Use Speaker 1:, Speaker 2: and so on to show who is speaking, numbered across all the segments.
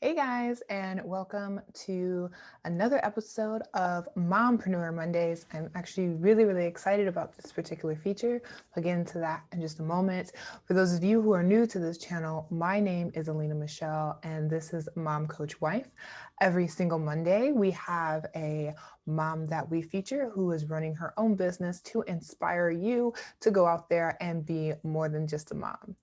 Speaker 1: Hey guys, and welcome to another episode of Mompreneur Mondays. I'm actually really excited about this particular feature. We'll get into that in just a moment. For those of you who are new to this channel, my name is Alina Michelle, and this is Mom Coach Wife. Every single Monday, we have a mom that we feature who is running her own business to inspire you to go out there and be more than just a mom.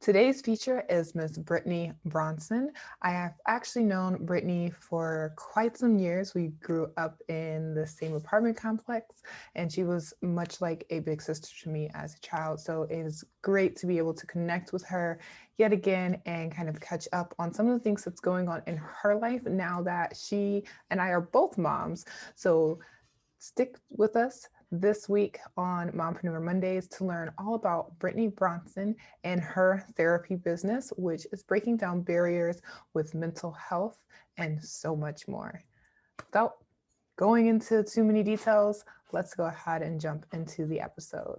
Speaker 1: Today's feature is Miss Brittany Bronson. I have actually known Brittany for quite some years. We grew up in the same apartment complex, and she was much like a big sister to me as a child. So it is great to be able to connect with her yet again and kind of catch up on some of the things that's going on in her life now that she and I are both moms. So stick with us this week on Mompreneur Mondays to learn all about Brittany Bronson and her therapy business, which is breaking down barriers with mental health and so much more. Without going into too many details, let's go ahead and jump into the episode.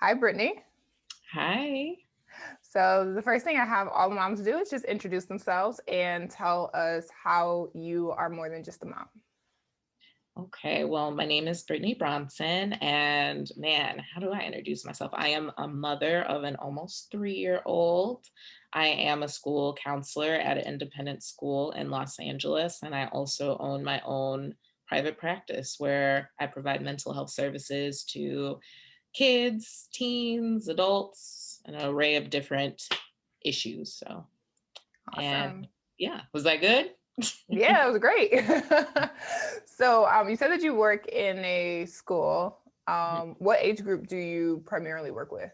Speaker 1: Hi, Brittany.
Speaker 2: Hi.
Speaker 1: So the first thing I have all the moms do is just introduce themselves and tell us how you are more than just a mom.
Speaker 2: Okay, well, my name is Brittany Bronson, and man, how do I introduce myself? I am a mother of an almost 3-year-old. I am a school counselor at an independent school in Los Angeles, and I also own my own private practice where I provide mental health services to kids, teens, adults, an array of different issues. So, and
Speaker 1: Awesome.
Speaker 2: yeah, was that good?
Speaker 1: Yeah, it was great. So you said that you work in a school. What age group do you primarily work with?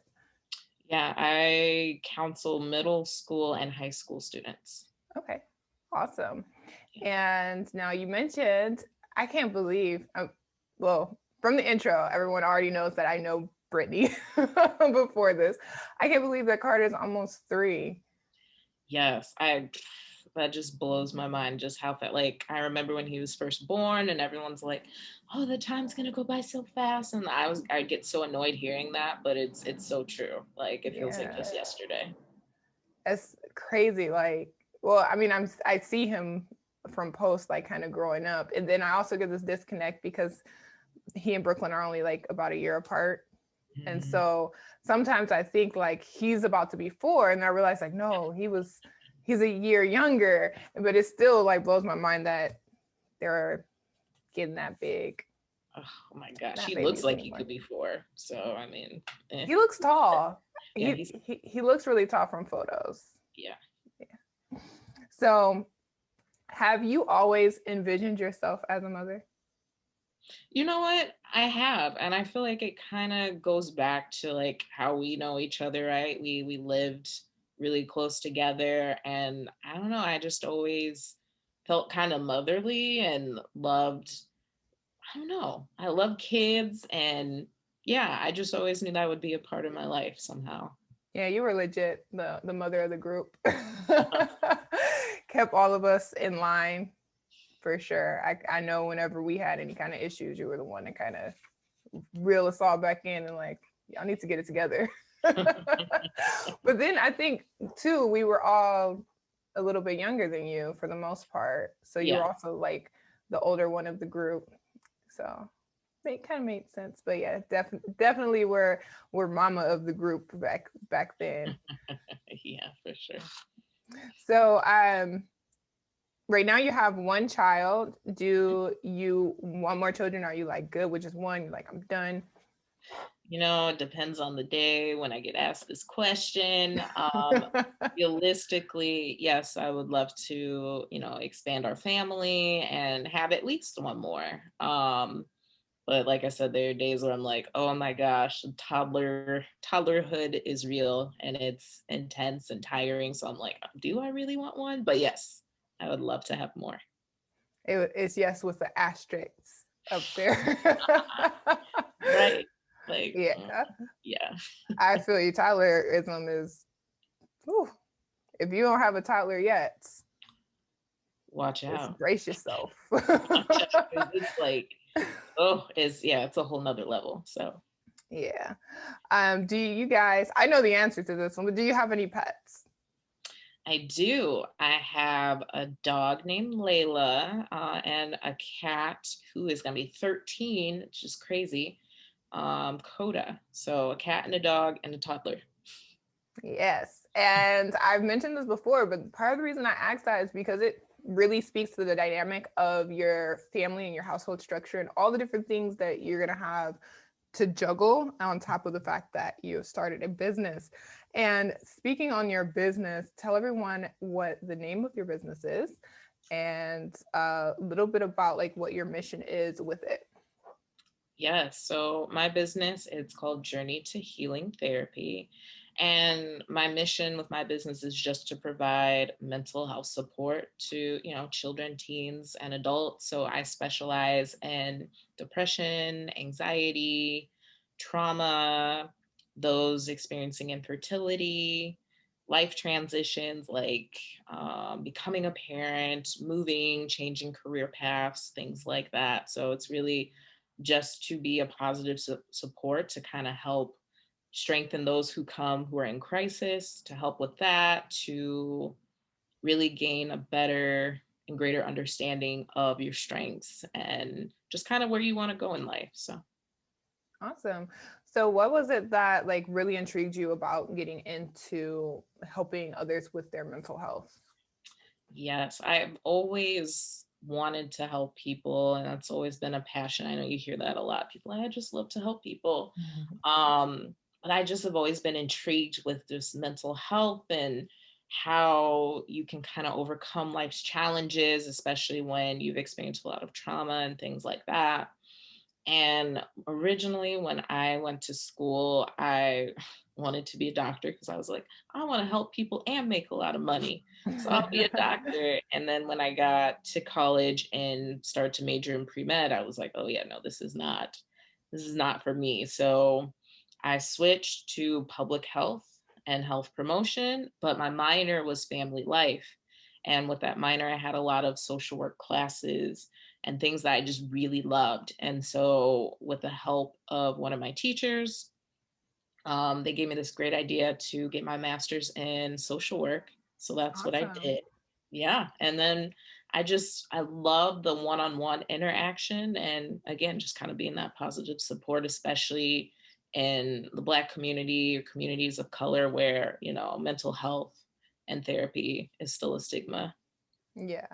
Speaker 2: Yeah, I counsel middle school and high school students.
Speaker 1: Okay, awesome. And now you mentioned, I can't believe, well, from the intro, everyone already knows that I know Brittany before this. I can't believe that Carter's almost 3.
Speaker 2: Yes, I that just blows my mind just how fast. Like I remember when he was first born and everyone's like, "Oh, the time's going to go by so fast." And I get so annoyed hearing that, but it's so true. Like it feels like
Speaker 1: Yeah,
Speaker 2: just yesterday.
Speaker 1: it's crazy. Like, well, I mean, I see him from post like kind of growing up, and then I also get this disconnect because he and Brooklyn are only like about a year apart. And
Speaker 2: Mhm.
Speaker 1: so sometimes I think like he's about to be 4, and I realize like no, he's a year younger, but it still like blows my mind that they're getting that big,
Speaker 2: Oh my gosh,
Speaker 1: not
Speaker 2: he looks
Speaker 1: babies
Speaker 2: like he
Speaker 1: anymore.
Speaker 2: could be 4. So I mean,
Speaker 1: He looks tall.
Speaker 2: yeah,
Speaker 1: He
Speaker 2: he's
Speaker 1: he looks really tall from photos.
Speaker 2: yeah.
Speaker 1: Yeah. So, have you always envisioned yourself as a mother?
Speaker 2: You know what? I have, and I feel like it kind of goes back to like how we know each other, right? We lived really close together, and I don't know, I just always felt kind of motherly and loved, I don't know. I love kids, and yeah, I just always knew that would be a part of my life somehow.
Speaker 1: Yeah, you were legit the mother of the group. Kept all of us in line for sure. I know whenever we had any kind of issues, you were the one that kind of reel us all back in and like, y'all need to get it together. But then I think too, we were all a little bit younger than you for the most part. So you were
Speaker 2: Yeah.
Speaker 1: also like the older one of the group. So it kind of made sense. But yeah, definitely we're mama of the group back then.
Speaker 2: Yeah, for sure.
Speaker 1: So right now you have one child. Do you want more children? Are you like good with just one? You're like, I'm done.
Speaker 2: It depends on the day when I get asked this question. Realistically, yes, I would love to, expand our family and have at least one more. But like I said, there are days where I'm like, oh my gosh, toddlerhood is real and it's intense and tiring. So I'm like, do I really want one? But yes, I would love to have more.
Speaker 1: It's yes with the asterisks. up there.
Speaker 2: Right. Like,
Speaker 1: Yeah,
Speaker 2: yeah.
Speaker 1: I feel you. Tyler is on this. Whew, if you don't have a toddler yet,
Speaker 2: Watch
Speaker 1: just
Speaker 2: out.
Speaker 1: brace yourself.
Speaker 2: Watch out. 'Cause it's like, oh, it's a whole nother level. So
Speaker 1: Yeah. Do you guys, I know the answer to this one, but do you have any pets?
Speaker 2: I do. I have a dog named Layla, and a cat who is going to be 13, which is crazy. Coda. So a cat and a dog and a toddler.
Speaker 1: Yes. And I've mentioned this before, but part of the reason I asked that is because it really speaks to the dynamic of your family and your household structure and all the different things that you're going to have to juggle on top of the fact that you started a business. And speaking on your business, tell everyone what the name of your business is and a little bit about like what your mission is with it.
Speaker 2: Yes. So my business, it's called Journey to Healing Therapy. And my mission with my business is just to provide mental health support to, children, teens, and adults. So I specialize in depression, anxiety, trauma, those experiencing infertility, life transitions like becoming a parent, moving, changing career paths, things like that. So it's really just to be a positive support to kind of help strengthen those who come who are in crisis, to help with that, to really gain a better and greater understanding of your strengths and just kind of where you want to go in life. So
Speaker 1: Awesome. So what was it that like really intrigued you about getting into helping others with their mental health?
Speaker 2: yes, I've always wanted to help people, and that's always been a passion. I know you hear that a lot. People, I just love to help people. Um, but I just have always been intrigued with just mental health and how you can kind of overcome life's challenges, especially when you've experienced a lot of trauma and things like that. And originally, when I went to school, I wanted to be a doctor because I was like, I want to help people and make a lot of money. So I'll be a doctor. And then when I got to college and started to major in pre-med, I was like, oh yeah, no, this is not for me. So I switched to public health and health promotion, but my minor was family life. And with that minor, I had a lot of social work classes and things that I just really loved. And so, with the help of one of my teachers, they gave me this great idea to get my master's in social work. So that's what I
Speaker 1: Awesome.
Speaker 2: did. Yeah. And then I love the one on one interaction. And again, just kind of being that positive support, especially in the Black community or communities of color where, mental health and therapy is still a stigma.
Speaker 1: Yeah,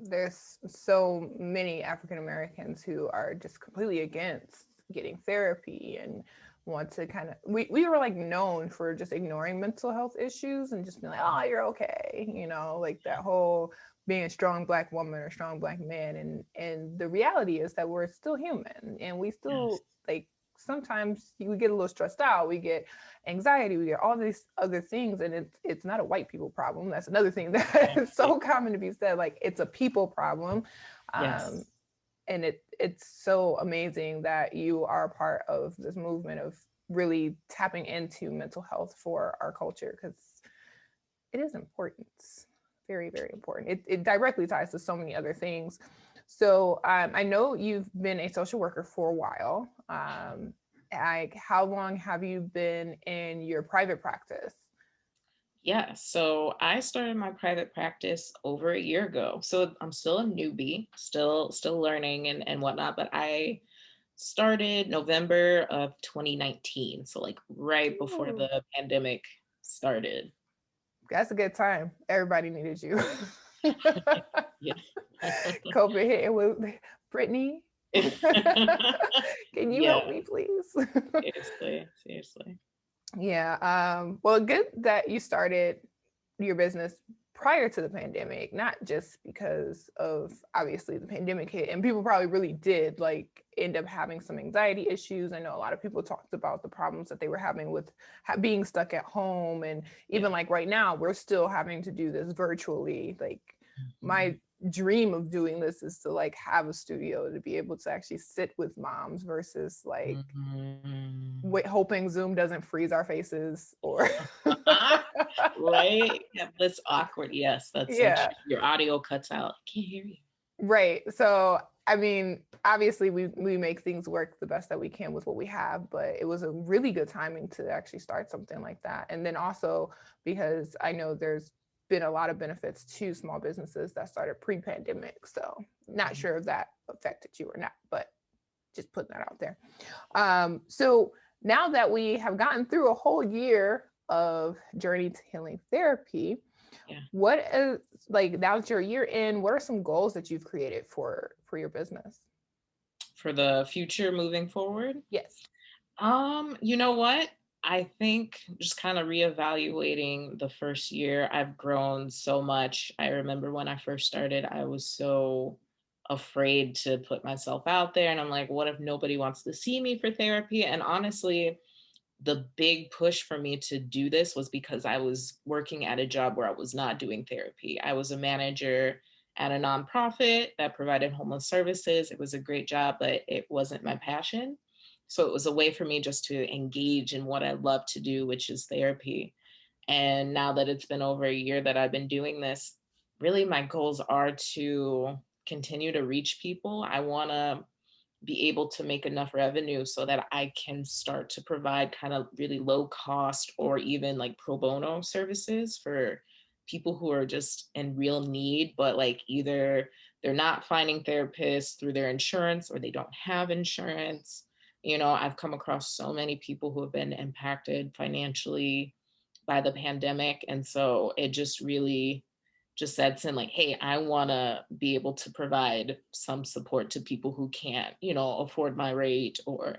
Speaker 1: there's so many African Americans who are just completely against getting therapy and want to kind of, we were like known for just ignoring mental health issues and just being like, oh, you're okay, like that whole being a strong Black woman or strong Black man. And the reality is that we're still human and we
Speaker 2: Yes.
Speaker 1: still like sometimes we get a little stressed out, we get anxiety, we get all these other things, and it's not a white people problem. That's another thing that is
Speaker 2: Exactly.
Speaker 1: so common to be said. Like it's a people problem, um,
Speaker 2: Yes.
Speaker 1: and it's so amazing that you are a part of this movement of really tapping into mental health for our culture because it is important, very very important. It directly ties to so many other things. So I know you've been a social worker for a while. Like, how long have you been in your private practice?
Speaker 2: Yeah, so I started my private practice over a year ago. So I'm still a newbie, still learning and whatnot, but I started November of 2019. So like right before
Speaker 1: Ooh,
Speaker 2: the pandemic started.
Speaker 1: that's a good time. Everybody needed you.
Speaker 2: Yeah.
Speaker 1: COVID hit and with Brittany. Can you help
Speaker 2: Yeah,
Speaker 1: me, please?
Speaker 2: seriously.
Speaker 1: Yeah. Well, good that you started your business prior to the pandemic, not just because of obviously the pandemic hit, and people probably really did like end up having some anxiety issues. I know a lot of people talked about the problems that they were having with being stuck at home, and
Speaker 2: Yeah.
Speaker 1: even like right now, we're still having to do this virtually. Like my
Speaker 2: Mhm.
Speaker 1: dream of doing this is to like have a studio to be able to actually sit with moms versus like hoping Zoom doesn't freeze our faces or
Speaker 2: Right? Yeah, that's awkward. Yes, that's so true.
Speaker 1: yeah,
Speaker 2: Your audio cuts out. I can't hear you.
Speaker 1: right. So I mean, obviously we make things work the best that we can with what we have, but it was a really good timing to actually start something like that. And then also because I know there's been a lot of benefits to small businesses that started pre-pandemic. So not sure if that affected you or not, but just putting that out there. So now that we have gotten through a whole year of Journey to Healing Therapy,
Speaker 2: Yeah.
Speaker 1: what is like now that you're a year in, what are some goals that you've created for your business?
Speaker 2: For the future moving forward?
Speaker 1: Yes.
Speaker 2: You know what? I think just kind of reevaluating the first year, I've grown so much. I remember when I first started, I was so afraid to put myself out there. And I'm like, what if nobody wants to see me for therapy? And honestly, the big push for me to do this was because I was working at a job where I was not doing therapy. I was a manager at a nonprofit that provided homeless services. It was a great job, but it wasn't my passion. So it was a way for me just to engage in what I love to do, which is therapy. And now that it's been over a year that I've been doing this, really my goals are to continue to reach people. I want to be able to make enough revenue so that I can start to provide kind of really low cost or even like pro bono services for people who are just in real need, but like either they're not finding therapists through their insurance or they don't have insurance. You know, I've come across so many people who have been impacted financially by the pandemic. And so it just really just said in like, hey, I want to be able to provide some support to people who can't, you know, afford my rate or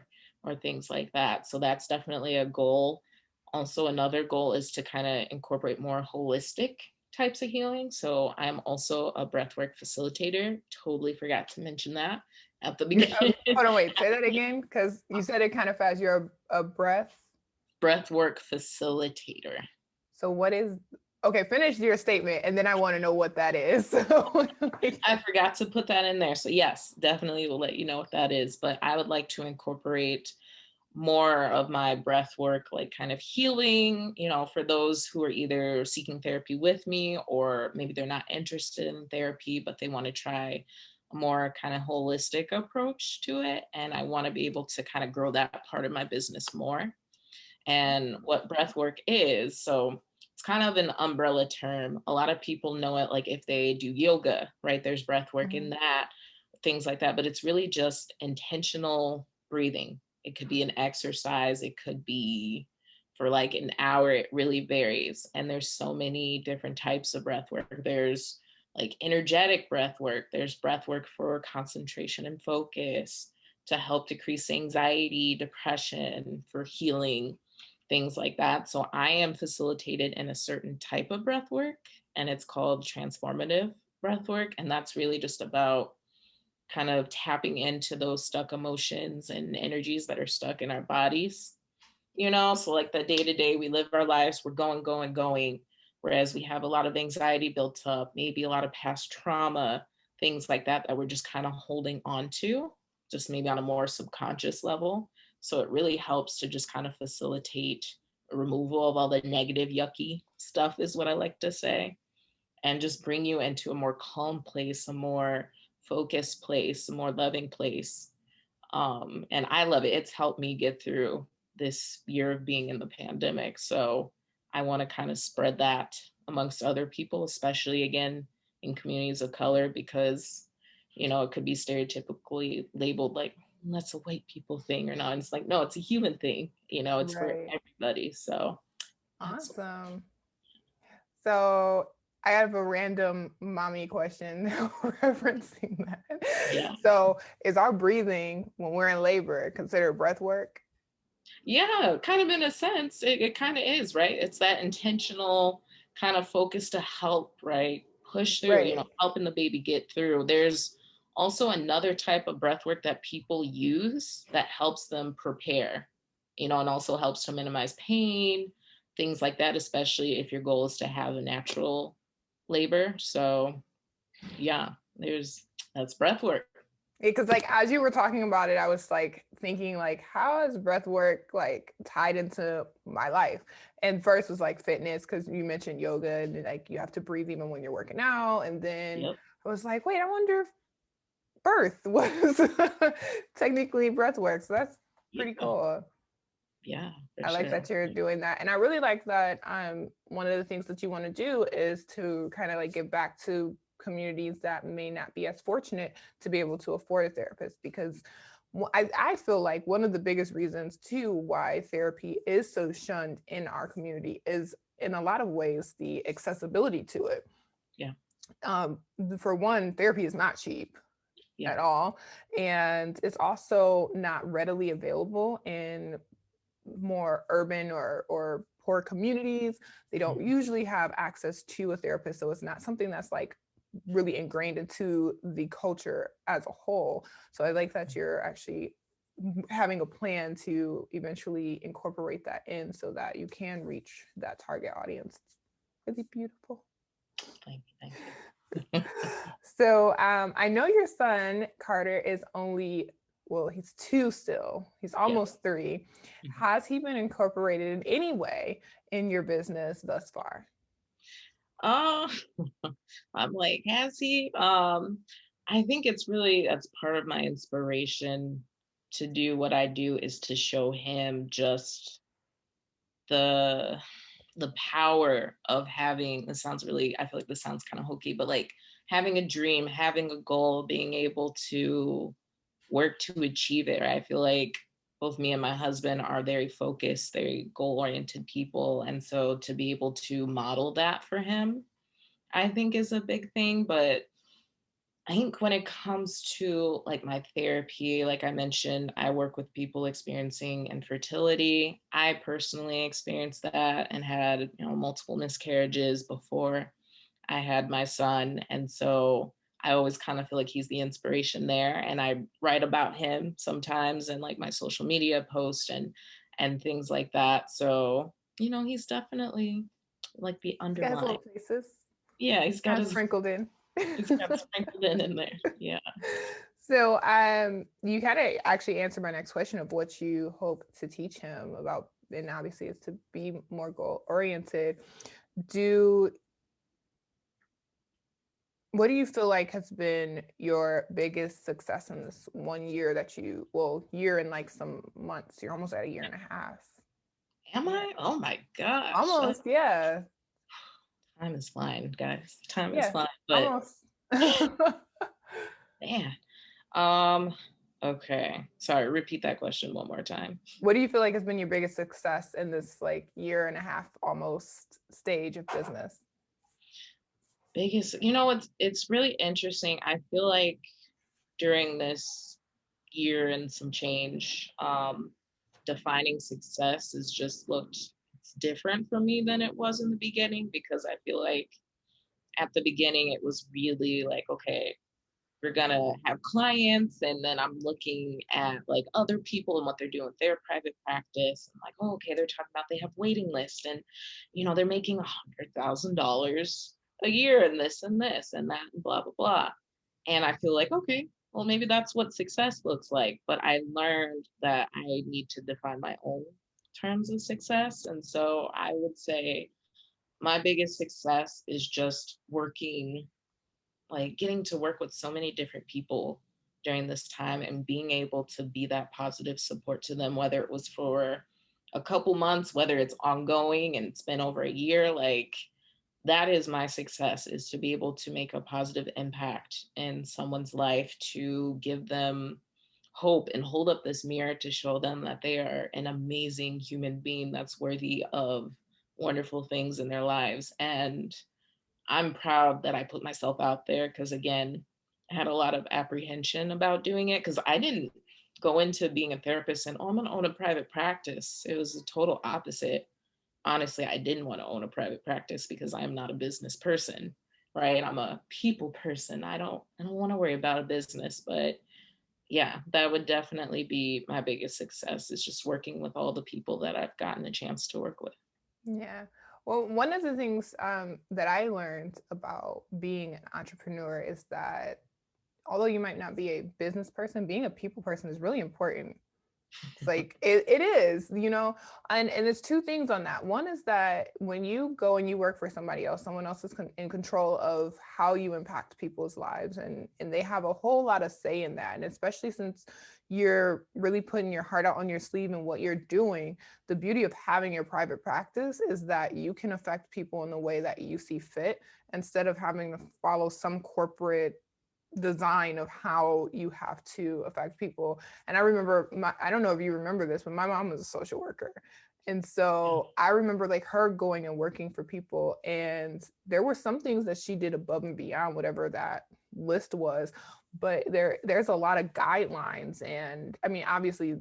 Speaker 2: things like that. So that's definitely a goal. Also, another goal is to kind of incorporate more holistic types of healing. So I'm also a breathwork facilitator. Totally forgot to mention that at the beginning.
Speaker 1: Hold on, wait, say that again because you said it kind of fast. You're a breath.
Speaker 2: Breathwork facilitator.
Speaker 1: So what is okay, finish your statement and then I want to know what that is.
Speaker 2: I forgot to put that in there. So yes, definitely will let you know what that is. But I would like to incorporate more of my breath work, like kind of healing, you know, for those who are either seeking therapy with me or maybe they're not interested in therapy, but they want to try a more kind of holistic approach to it. And I want to be able to kind of grow that part of my business more. And what breath work is, so it's kind of an umbrella term. A lot of people know it like if they do yoga, right? There's breath work in that, things like that, but it's really just intentional breathing. It could be an exercise, it could be for like an hour, it really varies. And there's so many different types of breath work. There's like energetic breath work, there's breath work for concentration and focus to help decrease anxiety, depression, for healing, things like that. So I am facilitated in a certain type of breath work, and it's called transformative breath work. And that's really just about kind of tapping into those stuck emotions and energies that are stuck in our bodies. You know, so like the day to day, we live our lives, we're going, going, going. Whereas we have a lot of anxiety built up, maybe a lot of past trauma, things like that, that we're just kind of holding on to, just maybe on a more subconscious level. So it really helps to just kind of facilitate a removal of all the negative, yucky stuff, is what I like to say, and just bring you into a more calm place, a more focused place, a more loving place. And I love it. It's helped me get through this year of being in the pandemic. So I want to kind of spread that amongst other people, especially again in communities of color, because, you know, it could be stereotypically labeled like that's a white people thing or not. And it's like, no, it's a human thing. You know, it's for
Speaker 1: Right.
Speaker 2: everybody. So that's
Speaker 1: Awesome. So I have a random mommy question referencing that.
Speaker 2: yeah.
Speaker 1: So is our breathing when we're in labor considered breath work?
Speaker 2: Yeah, kind of in a sense, it kind of is, right? It's that intentional kind of focus to help, right? Push through, you know,
Speaker 1: Right.
Speaker 2: helping the baby get through. There's also another type of breath work that people use that helps them prepare, you know, and also helps to minimize pain, things like that, especially if your goal is to have a natural labor. So Yeah, that's breath work.
Speaker 1: Because like as you were talking about it, I was like thinking like, how is breath work like tied into my life? And first was like fitness, because you mentioned yoga and like you have to breathe even when you're working out. And then
Speaker 2: Yep.
Speaker 1: I was like, wait, I wonder if birth was technically breath work. So that's pretty
Speaker 2: Yeah.
Speaker 1: cool.
Speaker 2: Yeah, for
Speaker 1: I like
Speaker 2: sure.
Speaker 1: that you're doing that. And I really like that one of the things that you want to do is to kind of like give back to communities that may not be as fortunate to be able to afford a therapist, because I feel like one of the biggest reasons too why therapy is so shunned in our community is in a lot of ways the accessibility to it.
Speaker 2: Yeah.
Speaker 1: Um, for one, therapy is not cheap
Speaker 2: Yeah.
Speaker 1: at all, and it's also not readily available in more urban or poor communities. They don't
Speaker 2: Mhm.
Speaker 1: usually have access to a therapist, so it's not something that's like really ingrained into the culture as a whole. So I like that you're actually having a plan to eventually incorporate that in so that you can reach that target audience. It's really beautiful.
Speaker 2: Thank you. Thank you.
Speaker 1: So I know your son Carter is only, well, he's 2 still. He's
Speaker 2: Yeah.
Speaker 1: almost 3. Has he been incorporated in any way in your business thus far?
Speaker 2: Uh, I'm like, has he? I think that's part of my inspiration to do what I do is to show him just the the power of having, this sounds really, I feel like this sounds kind of hokey, but like having a dream, having a goal, being able to work to achieve it. Right? I feel like both me and my husband are very focused, very goal oriented people. And so to be able to model that for him, I think is a big thing. But I think when it comes to like my therapy, like I mentioned, I work with people experiencing infertility. I personally experienced that and had, multiple miscarriages before I had my son. And so I always kind of feel like he's the inspiration there. And I write about him sometimes in like my social media posts and things like that. So, he's definitely like the
Speaker 1: He's got his
Speaker 2: underlying.
Speaker 1: little places.
Speaker 2: Yeah,
Speaker 1: He's kind of sprinkled in.
Speaker 2: he's got sprinkled in there. Yeah.
Speaker 1: So, you kind of actually answered my next question of what you hope to teach him about, and obviously is to be more goal oriented. Do What do you feel like has been your biggest success in this 1 year that year and like some months? You're almost at a year and a half.
Speaker 2: Am I? Oh my gosh.
Speaker 1: Almost, yeah.
Speaker 2: Time is flying, guys. Time is
Speaker 1: Yeah,
Speaker 2: flying. But
Speaker 1: almost. What
Speaker 2: man. Um, okay. Sorry, repeat that question one more time.
Speaker 1: do you feel like has been your biggest success in this like year and a half almost stage of business?
Speaker 2: Biggest, it's really interesting. I feel like during this year and some change, defining success has just looked it's different for me than it was in the beginning, because I feel like at the beginning it was really like, okay, we're gonna have clients, and then I'm looking at like other people and what they're doing with their private practice. I'm like, oh, okay, they're talking about they have waiting lists, and they're making $100,000 a year and this and this and that and blah blah blah. And I feel like, okay, well, maybe that's what success looks like. But I learned that I need to define my own terms of success. And so I would say my biggest success is just working, like getting to work with so many different people during this time and being able to be that positive support to them, whether it was for a couple months, whether it's ongoing and it's been over a year. Like, that is my success, is to be able to make a positive impact in someone's life, to give them hope and hold up this mirror to show them that they are an amazing human being that's worthy of wonderful things in their lives. And I'm proud that I put myself out there, because again, I had a lot of apprehension about doing it, because I didn't go into being a therapist and, oh, I'm going to own a private practice. It was the total opposite. Honestly, I didn't want to own a private practice because I'm not a business person, right? I'm a people person. I don't want to worry about a business. But yeah, that would definitely be my biggest success, is just working with all the people that I've gotten a chance to work with.
Speaker 1: Yeah. Well, one of the things that I learned about being an entrepreneur is that although you might not be a business person, being a people person is really important. It's like it is, and there's two things on that. One is that when you go and you work for somebody else, someone else is in control of how you impact people's lives, and they have a whole lot of say in that. And especially since you're really putting your heart out on your sleeve and what you're doing, the beauty of having your private practice is that you can affect people in the way that you see fit instead of having to follow some corporate design of how you have to affect people. And I remember I don't know if you remember this, but my mom was a social worker. And
Speaker 2: Yeah.
Speaker 1: so I remember like her going and working for people, and there were some things that she did above and beyond whatever that list was. But there's a lot of guidelines. And I mean, obviously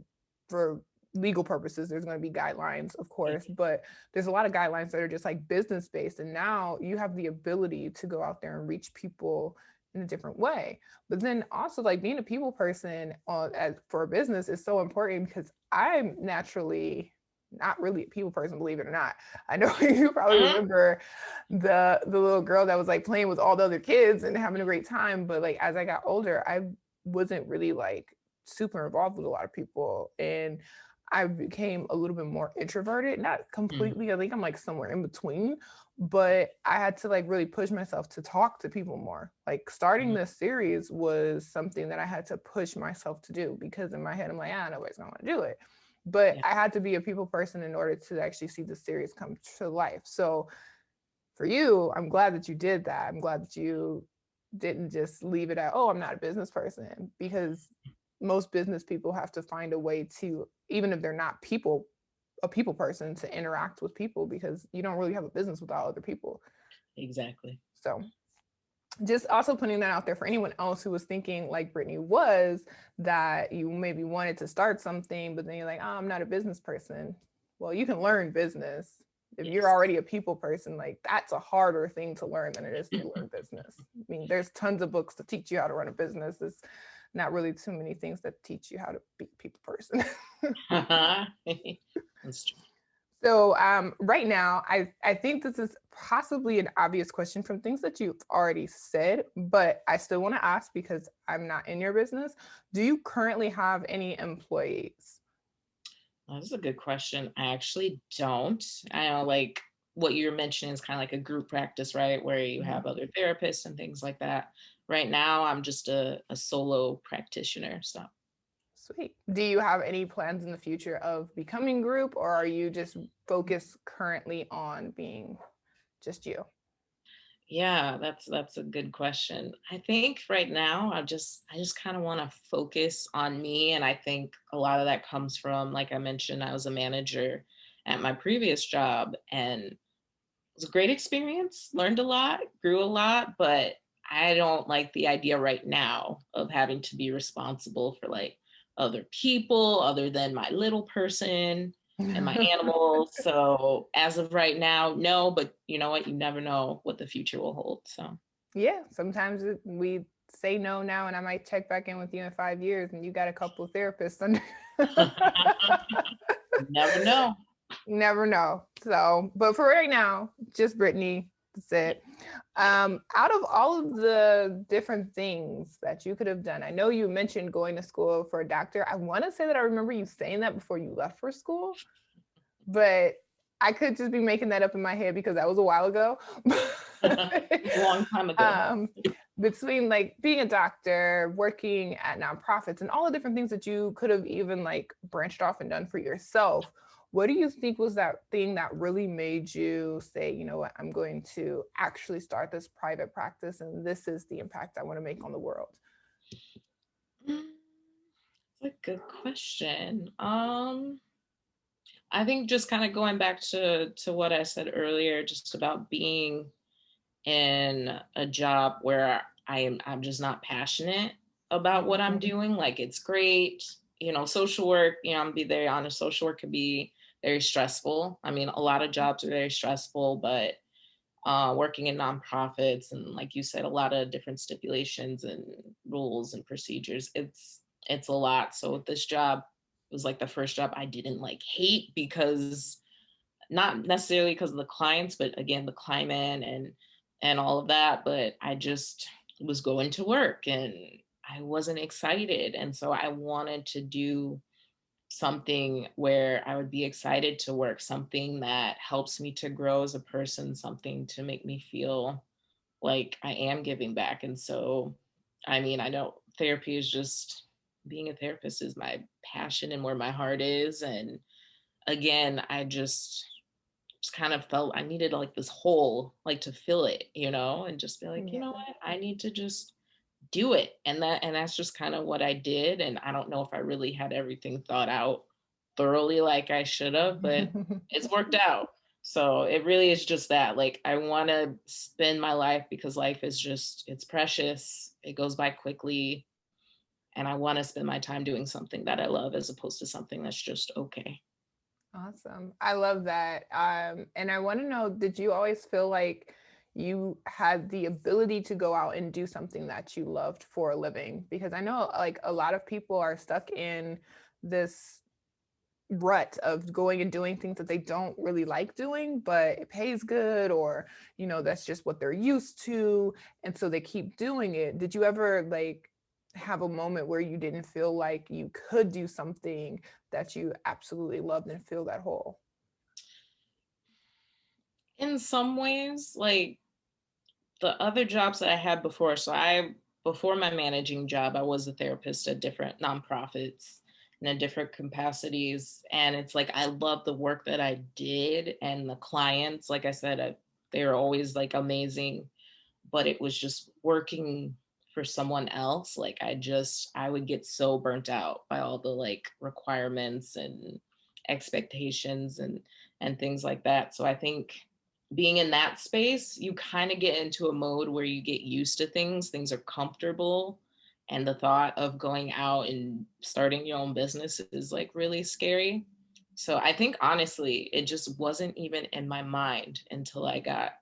Speaker 1: for legal purposes, there's going to be guidelines, of course, but there's a lot of guidelines that are just like business based. And now you have the ability to go out there and reach people in a different way. But then also like being a people person for a business is so important because I'm naturally not really a people person, believe it or not. I know you probably
Speaker 2: Mhm.
Speaker 1: remember the little girl that was like playing with all the other kids and having a great time. But like as I got older, I wasn't really like super involved with a lot of people. And I became a little bit more introverted, not
Speaker 2: Mhm.
Speaker 1: completely. I think I'm like somewhere in between, but I had to like really push myself to talk to people more. Like starting
Speaker 2: Mhm.
Speaker 1: this series was something that I had to push myself to do because in my head I'm like, nobody's gonna want to do it. But
Speaker 2: Yeah.
Speaker 1: I had to be a people person in order to actually see the series come to life. So for you, I'm glad that you did that. I'm glad that you didn't just leave it at, oh, I'm not a business person, because most business people have to find a way to, even if they're not a people person, to interact with people because you don't really have a business without other people.
Speaker 2: Exactly.
Speaker 1: So just also putting that out there for anyone else who was thinking like Brittany was, that you maybe wanted to start something, but then you're like, oh, I'm not a business person. Well, you can learn business. If you're
Speaker 2: Yes.
Speaker 1: already a people person, like that's a harder thing to learn than it is to learn business. I mean, there's tons of books to teach you how to run a business. There's not really too many things that teach you how to be a people person.
Speaker 2: That's true.
Speaker 1: So right now, I think this is possibly an obvious question from things that you've already said, but I still want to ask because I'm not in your business. Do you currently have any employees?
Speaker 2: Well, that's a good question. I actually don't. I know, like what you're mentioning is kind of like a group practice, right? Where you
Speaker 1: Mhm.
Speaker 2: have other therapists and things like that. Right now, I'm just a solo practitioner. So,
Speaker 1: Sweet. Do you have any plans in the future of becoming group, or are you just focused currently on being just you?
Speaker 2: yeah, that's a good question. I think right now I just kind of want to focus on me, and I think a lot of that comes from, like I mentioned, I was a manager at my previous job, and it was a great experience. Learned a lot, grew a lot, but I don't like the idea right now of having to be responsible for like other people other than my little person and my animals. So as of right now, no, but you know what? You never know what the future will hold. So
Speaker 1: Yeah, sometimes we say no now, and I might check back in with you in 5 years, and you got a couple of therapists under.
Speaker 2: you never know.
Speaker 1: Never know. So, but for right now, just Brittany. That's
Speaker 2: Yeah.
Speaker 1: it. Out of all of the different things that you could have done, I know you mentioned going to school for a doctor. I want to say that I remember you saying that before you left for school, but I could just be making that up in my head because that was a while ago.
Speaker 2: A long time ago.
Speaker 1: um, between like being a doctor, working at nonprofits, and all the different things that you could have even like branched off and done for yourself, what do you think was that thing that really made you say, you know what, I'm going to actually start this private practice and this is the impact I want to make on the world?
Speaker 2: Mm, That's a good question. I think just kind of going back to what I said earlier, just about being in a job where I'm just not passionate about what I'm
Speaker 1: Mhm.
Speaker 2: doing. Like it's great, social work, I'm be very honest, social work can be very stressful. I mean, a lot of jobs are very stressful, but working in nonprofits and like you said, a lot of different stipulations and rules and procedures, it's a lot. So with this job, it was like the first job I didn't like hate because not necessarily because of the clients, but again, the climate and all of that. But I just was going to work and I wasn't excited. And so I wanted to do something where I would be excited to work, something that helps me to grow as a person, something to make me feel like I am giving back. And so, I mean, I know therapy is just being a therapist is my passion and where my heart is. And again, I just kind of felt I needed like this hole, like to fill it, and just be like, you know
Speaker 1: Yeah.
Speaker 2: what, I need to just do it. And that's just kind of what I did. And I don't know if I really had everything thought out thoroughly like I should have, but it's worked out. So it really is just that. Like I want to spend my life because life is just it's precious. It goes by quickly. And I want to spend my time doing something that I love as opposed to something that's just okay.
Speaker 1: Awesome. I love that. And I want to know, did you always feel like you had the ability to go out and do something that you loved for a living? Because I know like a lot of people are stuck in this rut of going and doing things that they don't really like doing, but it pays good, or, that's just what they're used to. And so they keep doing it. Did you ever like have a moment where you didn't feel like you could do something that you absolutely loved and fill that hole?
Speaker 2: In some ways, like the other jobs that I had before, before my managing job, I was a therapist at different nonprofits and in different capacities. And it's like I love the work that I did and the clients. Like I said, they were always like amazing, but it was just working for someone else. Like I would get so burnt out by all the like requirements and expectations and things like that. So I think being in that space, you kind of get into a mode where you get used to things are comfortable. And the thought of going out and starting your own business is like really scary. So I think honestly, it just wasn't even in my mind until I got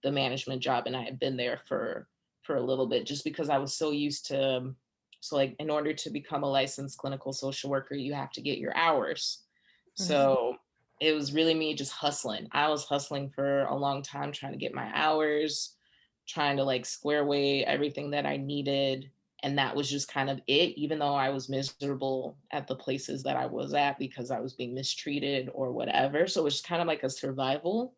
Speaker 2: the management job and I had been there for a little bit just because I was so used to so like in order to become a licensed clinical social worker, you have to get your hours.
Speaker 1: Mhm.
Speaker 2: So it was really me just hustling. I was hustling for a long time trying to get my hours, trying to like square away everything that I needed. And that was just kind of it, even though I was miserable at the places that I was at because I was being mistreated or whatever. So it was kind of like a survival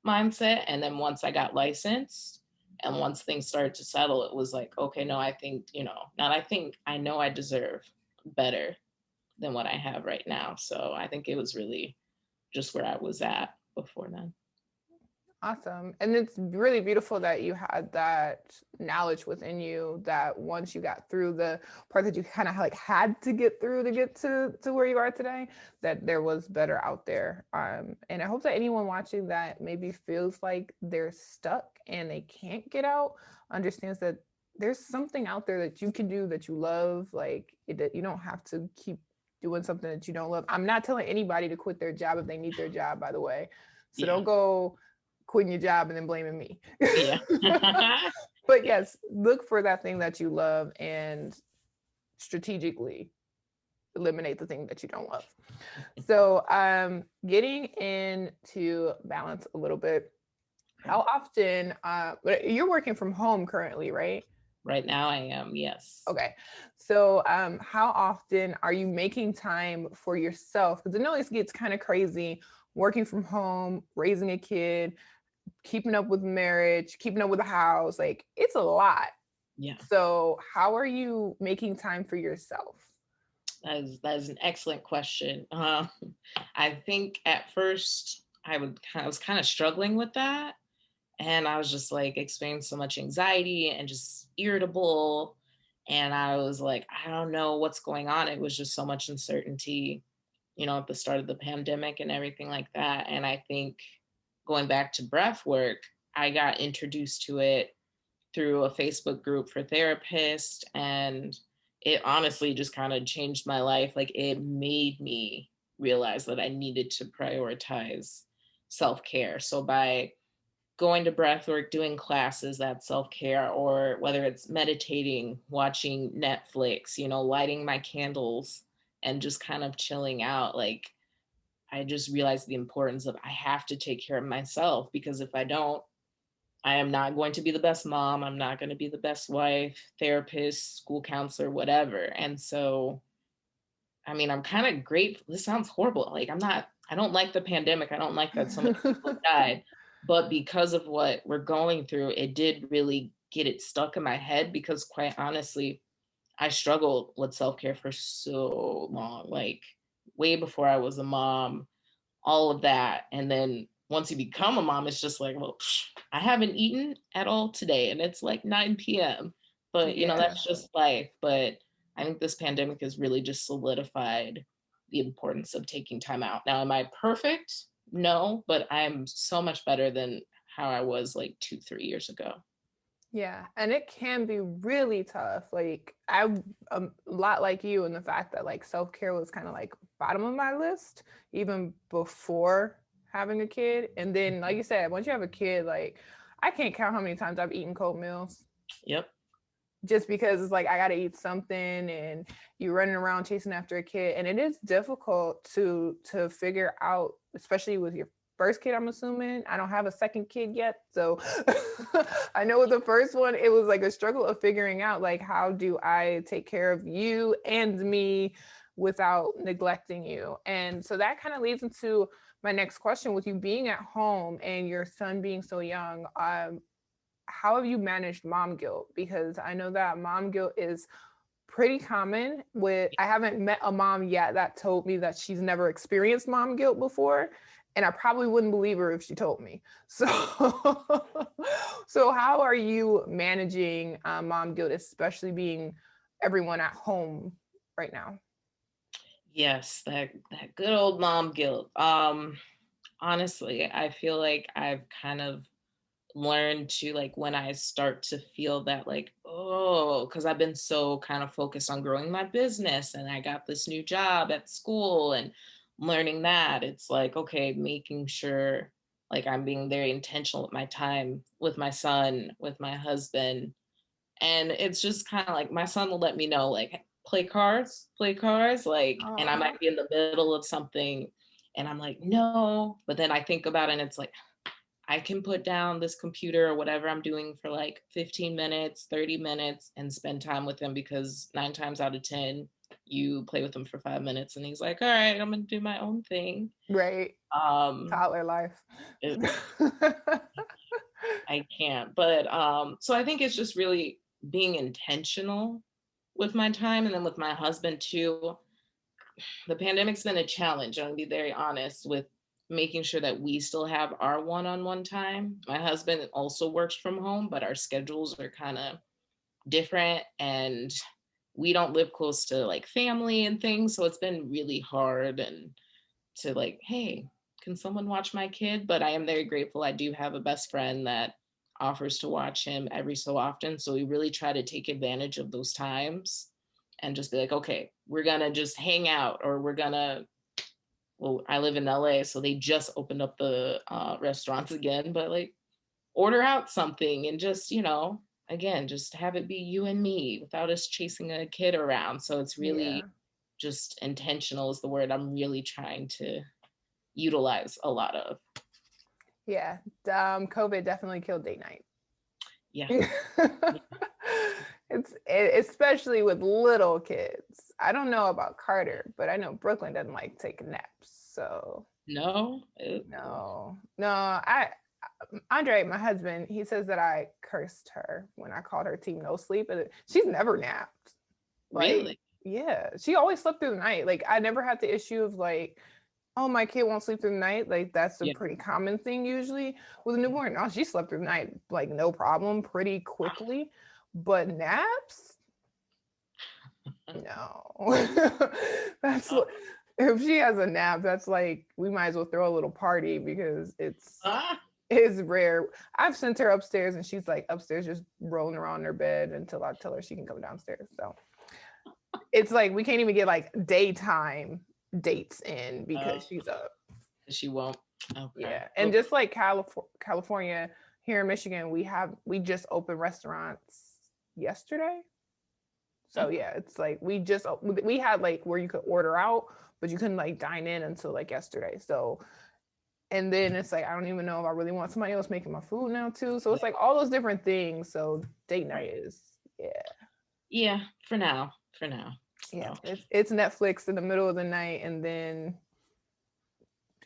Speaker 2: mindset. And then once I got licensed and once things started to settle, it was like, okay, no, I think, not I think, I know I deserve better than what I have right now. So I think it was really just where I was at before then.
Speaker 1: Awesome. And it's really beautiful that you had that knowledge within you that once you got through the part that you kind of like had to get through to get to where you are today, that there was better out there. And I hope that anyone watching that maybe feels like they're stuck and they can't get out, understands that there's something out there that you can do that you love. Like that you don't have to keep doing something that you don't love. I'm not telling anybody to quit their job if they need their job, by the way. So
Speaker 2: Yeah.
Speaker 1: don't go quitting your job and then blaming me.
Speaker 2: Yeah.
Speaker 1: But yes, look for that thing that you love and strategically eliminate the thing that you don't love. So, getting into balance a little bit. How often? You're working from home currently, right?
Speaker 2: Right now I am, yes.
Speaker 1: Okay. So, how often are you making time for yourself? Because I know this gets kind of crazy working from home, raising a kid, keeping up with marriage, keeping up with the house. Like it's a lot.
Speaker 2: Yeah.
Speaker 1: So how are you making time for yourself?
Speaker 2: That is an excellent question. I think at first I was kind of struggling with that. And I was just like experiencing so much anxiety and just irritable. And I was like, I don't know what's going on. It was just so much uncertainty, at the start of the pandemic and everything like that. And I think going back to breath work, I got introduced to it through a Facebook group for therapists. And it honestly just kind of changed my life. Like it made me realize that I needed to prioritize self care. So by going to breath work, doing classes, that self care, or whether it's meditating, watching Netflix, lighting my candles and just kind of chilling out, like I just realized the importance of I have to take care of myself, because if I don't, I am not going to be the best mom. I'm not going to be the best wife, therapist, school counselor, whatever. And so, I mean, I'm kind of grateful. This sounds horrible. Like, I don't like the pandemic. I don't like that so many people died. But because of what we're going through, it did really get it stuck in my head, because quite honestly, I struggled with self-care for so long, like way before I was a mom, all of that. And then once you become a mom, it's just like, well, I haven't eaten at all today and it's like 9 p.m. But,
Speaker 1: Yeah.
Speaker 2: that's just life. But I think this pandemic has really just solidified the importance of taking time out. Now, am I perfect? No, but I'm so much better than how I was like 2, 3 years ago.
Speaker 1: Yeah, and it can be really tough. Like I'm a lot like you in the fact that like self-care was kind of like bottom of my list even before having a kid. And then like you said, once you have a kid, like I can't count how many times I've eaten cold meals
Speaker 2: Yep.
Speaker 1: just because it's like I got to eat something and you're running around chasing after a kid, and it is difficult to figure out, especially with your first kid. I'm assuming I don't have a second kid yet, so I know with the first one it was like a struggle of figuring out like how do I take care of you and me without neglecting you. And so that kind of leads into my next question. With you being at home and your son being so young, how have you managed mom guilt? Because I know that mom guilt is pretty common. With I haven't met a mom yet that told me that she's never experienced mom guilt before, and I probably wouldn't believe her if she told me. So so how are you managing mom guilt, especially being everyone at home right now?
Speaker 2: Yes, that good old mom guilt. Honestly, I feel like I've kind of learned to, like, when I start to feel that, like, oh, because I've been so kind of focused on growing my business and I got this new job at school and learning that, it's like, okay, making sure like I'm being very intentional with my time, with my son, with my husband. And it's just kind of like my son will let me know, like, play cards, like, and I
Speaker 1: Oh,
Speaker 2: might be in the middle of something and I'm like, no. But then I think about it and it's like, I can put down this computer or whatever I'm doing for like 15 minutes, 30 minutes and spend time with him, because 9 times out of 10, you play with him for 5 minutes and he's like, all right, I'm going to do my own thing.
Speaker 1: right.
Speaker 2: Um,
Speaker 1: Toddler life.
Speaker 2: it, I can't. But so I think it's just really being intentional with my time, and then with my husband too. The pandemic's been a challenge. I'm gonna be very honest with making sure that we still have our one-on-one time. My husband also works from home, but our schedules are kind of different, and we don't live close to like family and things. So it's been really hard and to like, hey, can someone watch my kid? But I am very grateful. I do have a best friend that offers to watch him every so often. So we really try to take advantage of those times and just be like, okay, we're gonna just hang out, or we're gonna, well, I live in LA, so they just opened up the restaurants again, but like order out something and just, again, just have it be you and me without us chasing a kid around. So it's really
Speaker 1: Yeah.
Speaker 2: just intentional is the word I'm really trying to utilize a lot of.
Speaker 1: Yeah. COVID definitely killed date night.
Speaker 2: Yeah.
Speaker 1: Especially with little kids. I don't know about Carter, but I know Brooklyn doesn't like taking naps. So
Speaker 2: No.
Speaker 1: no. I Andre, my husband, he says that I cursed her when I called her team no sleep, and she's never napped. Like,
Speaker 2: Really?
Speaker 1: yeah, she always slept through the night. Like, I never had the issue of like, oh, my kid won't sleep through the night. Like, that's a
Speaker 2: Yeah.
Speaker 1: pretty common thing usually with a newborn. No, she slept through the night, like, no problem, pretty quickly. But naps, no. That's
Speaker 2: Oh.
Speaker 1: if she has a nap, that's like we might as well throw a little party because it's
Speaker 2: Ah.
Speaker 1: is rare. I've sent her upstairs and she's like upstairs just rolling around in her bed until I tell her she can come downstairs. So it's like we can't even get like daytime dates in because she's up.
Speaker 2: She won't. Okay.
Speaker 1: Yeah. And just like California, here in Michigan, we just opened restaurants yesterday. So
Speaker 2: Okay.
Speaker 1: yeah, it's like we had like where you could order out, but you couldn't like dine in until like yesterday. So, and then it's like, I don't even know if I really want somebody else making my food now too. So it's like all those different things. So date night is,
Speaker 2: yeah, for now.
Speaker 1: yeah,
Speaker 2: So.
Speaker 1: it's Netflix in the middle of the night, and then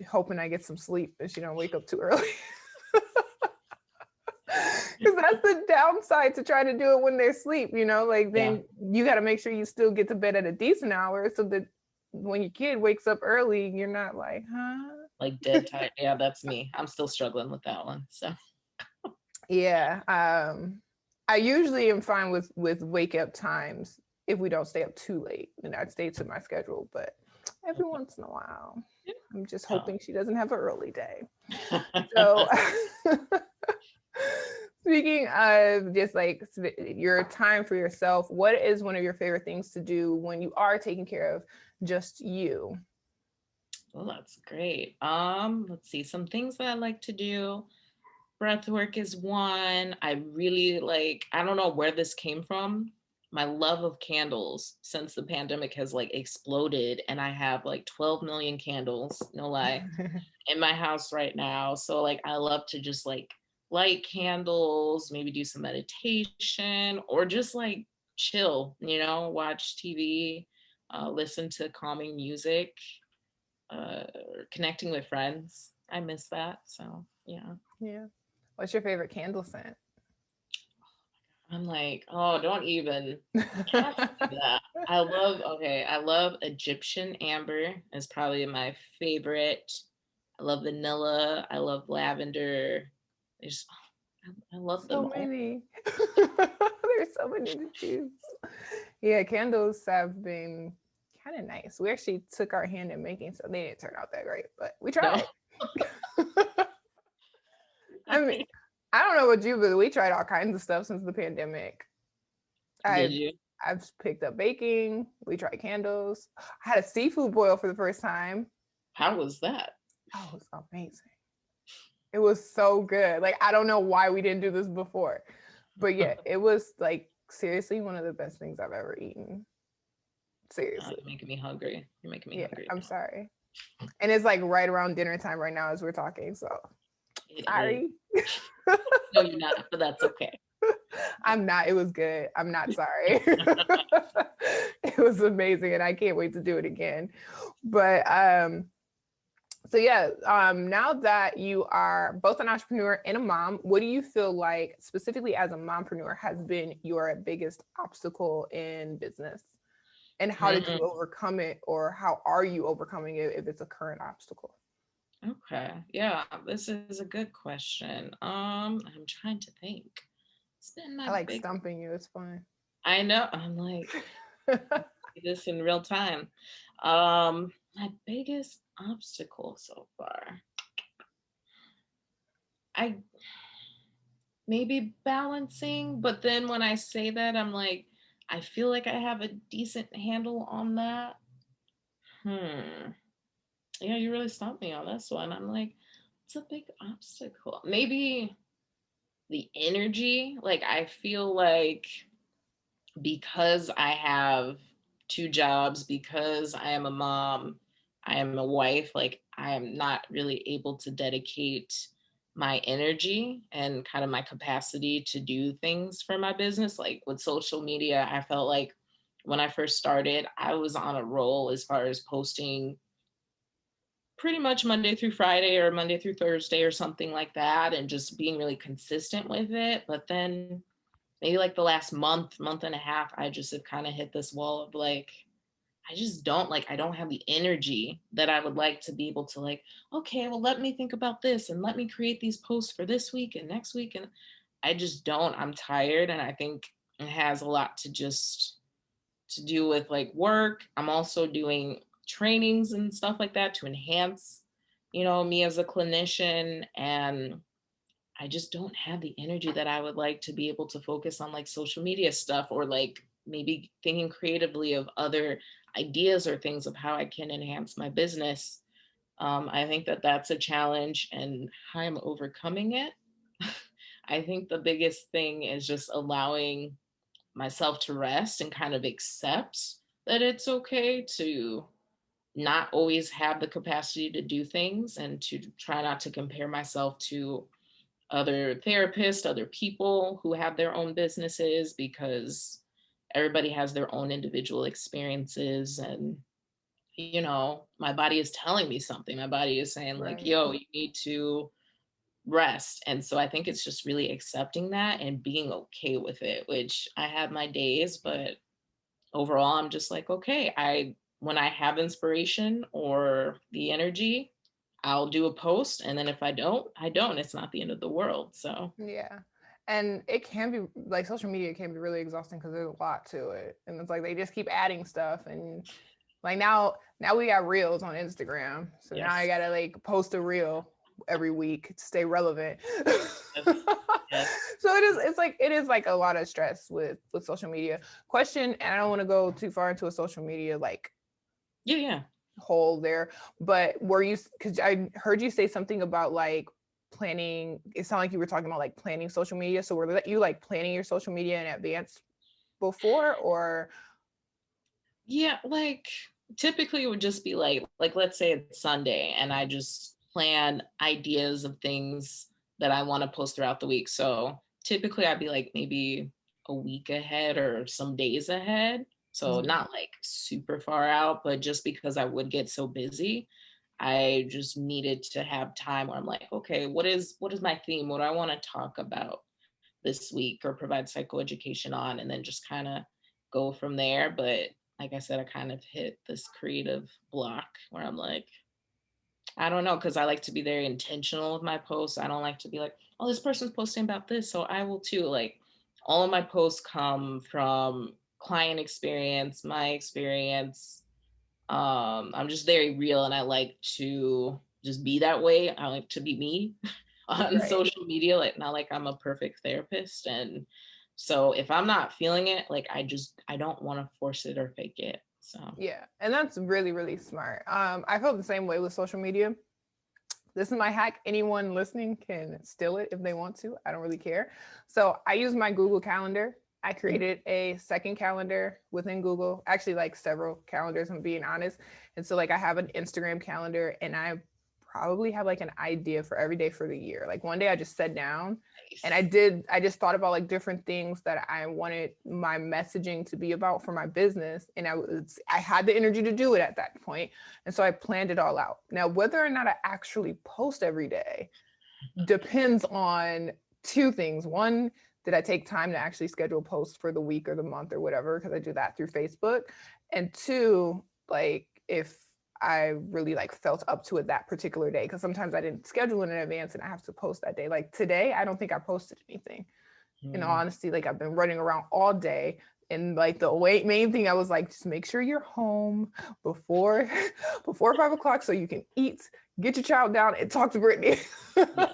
Speaker 1: hoping I get some sleep and she don't wake up too early. Because that's the downside to try to do it when they're asleep, you know, like then you got to make sure you still get to bed at a decent hour so that when your kid wakes up early, you're not like, huh?
Speaker 2: Like dead tired. Yeah, that's me. I'm still struggling with that one. So
Speaker 1: yeah. I usually am fine with wake up times if we don't stay up too late, and I'd stay to my schedule, but every once in a while, I'm just hoping she doesn't have an early day. So speaking of just like your time for yourself, what is one of your favorite things to do when you are taking care of just you?
Speaker 2: Well, that's great. Let's see, some things that I like to do. Breath work is one. I really like, I don't know where this came from. My love of candles since the pandemic has like exploded, and I have like 12 million candles, no lie, in my house right now. So like I love to just like light candles, maybe do some meditation, or just like chill, watch TV, listen to calming music, connecting with friends. I miss that. So yeah.
Speaker 1: Yeah. What's your favorite candle scent?
Speaker 2: I'm like, oh, don't even ask me that. I love Egyptian amber. It's probably my favorite. I love vanilla. I love lavender. There's, I love them
Speaker 1: So
Speaker 2: all.
Speaker 1: many. There's so many to choose. Yeah, candles have been kind of nice. We actually took our hand in making, so they didn't turn out that great, but we tried.
Speaker 2: No.
Speaker 1: I mean, I don't know about you, but we tried all kinds of stuff since the pandemic.
Speaker 2: Did you?
Speaker 1: I've picked up baking. We tried candles. I had a seafood boil for the first time.
Speaker 2: How was that?
Speaker 1: Oh, it was amazing. It was so good. Like, I don't know why we didn't do this before, but yeah, it was like seriously one of the best things I've ever eaten. Seriously.
Speaker 2: You're making me hungry. You're making me hungry.
Speaker 1: I'm sorry. And it's like right around dinner time right now as we're talking. So sorry.
Speaker 2: No, you're not, but that's okay.
Speaker 1: I'm not. It was good. I'm not sorry. It was amazing, and I can't wait to do it again. But so yeah, now that you are both an entrepreneur and a mom, what do you feel like specifically as a mompreneur has been your biggest obstacle in business? And how did you overcome it, or how are you overcoming it if it's a current obstacle?
Speaker 2: Okay. Yeah, this is a good question. I'm trying to think. It's been
Speaker 1: I like stumping you. It's fun.
Speaker 2: I know. I'm like this in real time. My biggest obstacle so far. I maybe balancing, but then when I say that, I'm like, I feel like I have a decent handle on that. Yeah, you really stumped me on this one. I'm like, it's a big obstacle. Maybe the energy. Like, I feel like because I have two jobs, because I am a mom, I am a wife, like, I am not really able to dedicate my energy and kind of my capacity to do things for my business. Like with social media, I felt like when I first started, I was on a roll as far as posting pretty much Monday through Friday or Monday through Thursday or something like that, and just being really consistent with it. But then maybe like the last month and a half, I just have kind of hit this wall of like, I don't have the energy that I would like to be able to like, okay, well, let me think about this and let me create these posts for this week and next week. And I just don't. I'm tired. And I think it has a lot to do with like work. I'm also doing trainings and stuff like that to enhance, me as a clinician. And I just don't have the energy that I would like to be able to focus on like social media stuff, or like maybe thinking creatively of other ideas or things of how I can enhance my business. I think that that's a challenge, and how I'm overcoming it. I think the biggest thing is just allowing myself to rest and kind of accept that it's okay to not always have the capacity to do things, and to try not to compare myself to other therapists, other people who have their own businesses, because everybody has their own individual experiences. And, my body is telling me something. My body is saying, like,
Speaker 1: Right.
Speaker 2: yo, you need to rest. And so I think it's just really accepting that and being okay with it, which I have my days, but overall, I'm just like, okay, when I have inspiration or the energy, I'll do a post. And then if I don't, I don't. It's not the end of the world. So,
Speaker 1: Yeah. And it can be like social media can be really exhausting because there's a lot to it. And it's like they just keep adding stuff. And like now we got reels on Instagram. So now I
Speaker 2: yes,
Speaker 1: gotta like post a reel every week to stay relevant.
Speaker 2: yes, yes.
Speaker 1: So it is like a lot of stress with social media. Question, and I don't want to go too far into a social media like
Speaker 2: Yeah, yeah.
Speaker 1: hole there, but were you, because I heard you say something about like planning, it sounded like you were talking about like planning social media, so were you like planning your social media in advance before, or
Speaker 2: Yeah, like typically it would just be like let's say it's Sunday and I just plan ideas of things that I want to post throughout the week. So typically I'd be like maybe a week ahead or some days ahead. So
Speaker 1: Mhm.
Speaker 2: not like super far out, but just because I would get so busy, I just needed to have time where I'm like, okay, what is my theme? What do I want to talk about this week or provide psychoeducation on, and then just kind of go from there. But like I said, I kind of hit this creative block where I'm like, I don't know, because I like to be very intentional with my posts. I don't like to be like, oh, this person's posting about this, so I will too. Like, all of my posts come from client experience, my experience. I'm just very real, and I like to just be that way. I like to be me on
Speaker 1: right?
Speaker 2: social media, like not like I'm a perfect therapist. And so if I'm not feeling it, like I don't want to force it or fake it. So
Speaker 1: Yeah, and that's really really smart. I felt the same way with social media. This is my hack. Anyone listening can steal it if they want to. I don't really care. So I use my Google Calendar. I created a second calendar within Google, actually like several calendars, I'm being honest. And so like I have an Instagram calendar, and I probably have like an idea for every day for the year. Like one day I just sat down and
Speaker 2: nice.
Speaker 1: I just thought about like different things that I wanted my messaging to be about for my business. And I had the energy to do it at that point. And so I planned it all out. Now, whether or not I actually post every day depends on two things. One, did I take time to actually schedule posts for the week or the month or whatever? Because I do that through Facebook. And two, like if I really like felt up to it that particular day. Because sometimes I didn't schedule it in advance and I have to post that day. Like today, I don't think I posted anything. In all
Speaker 2: Mm.
Speaker 1: honesty, like I've been running around all day. And like the main thing I was like, just make sure you're home before before 5 o'clock so you can eat, get your child down, and talk to Brittany.
Speaker 2: Yeah.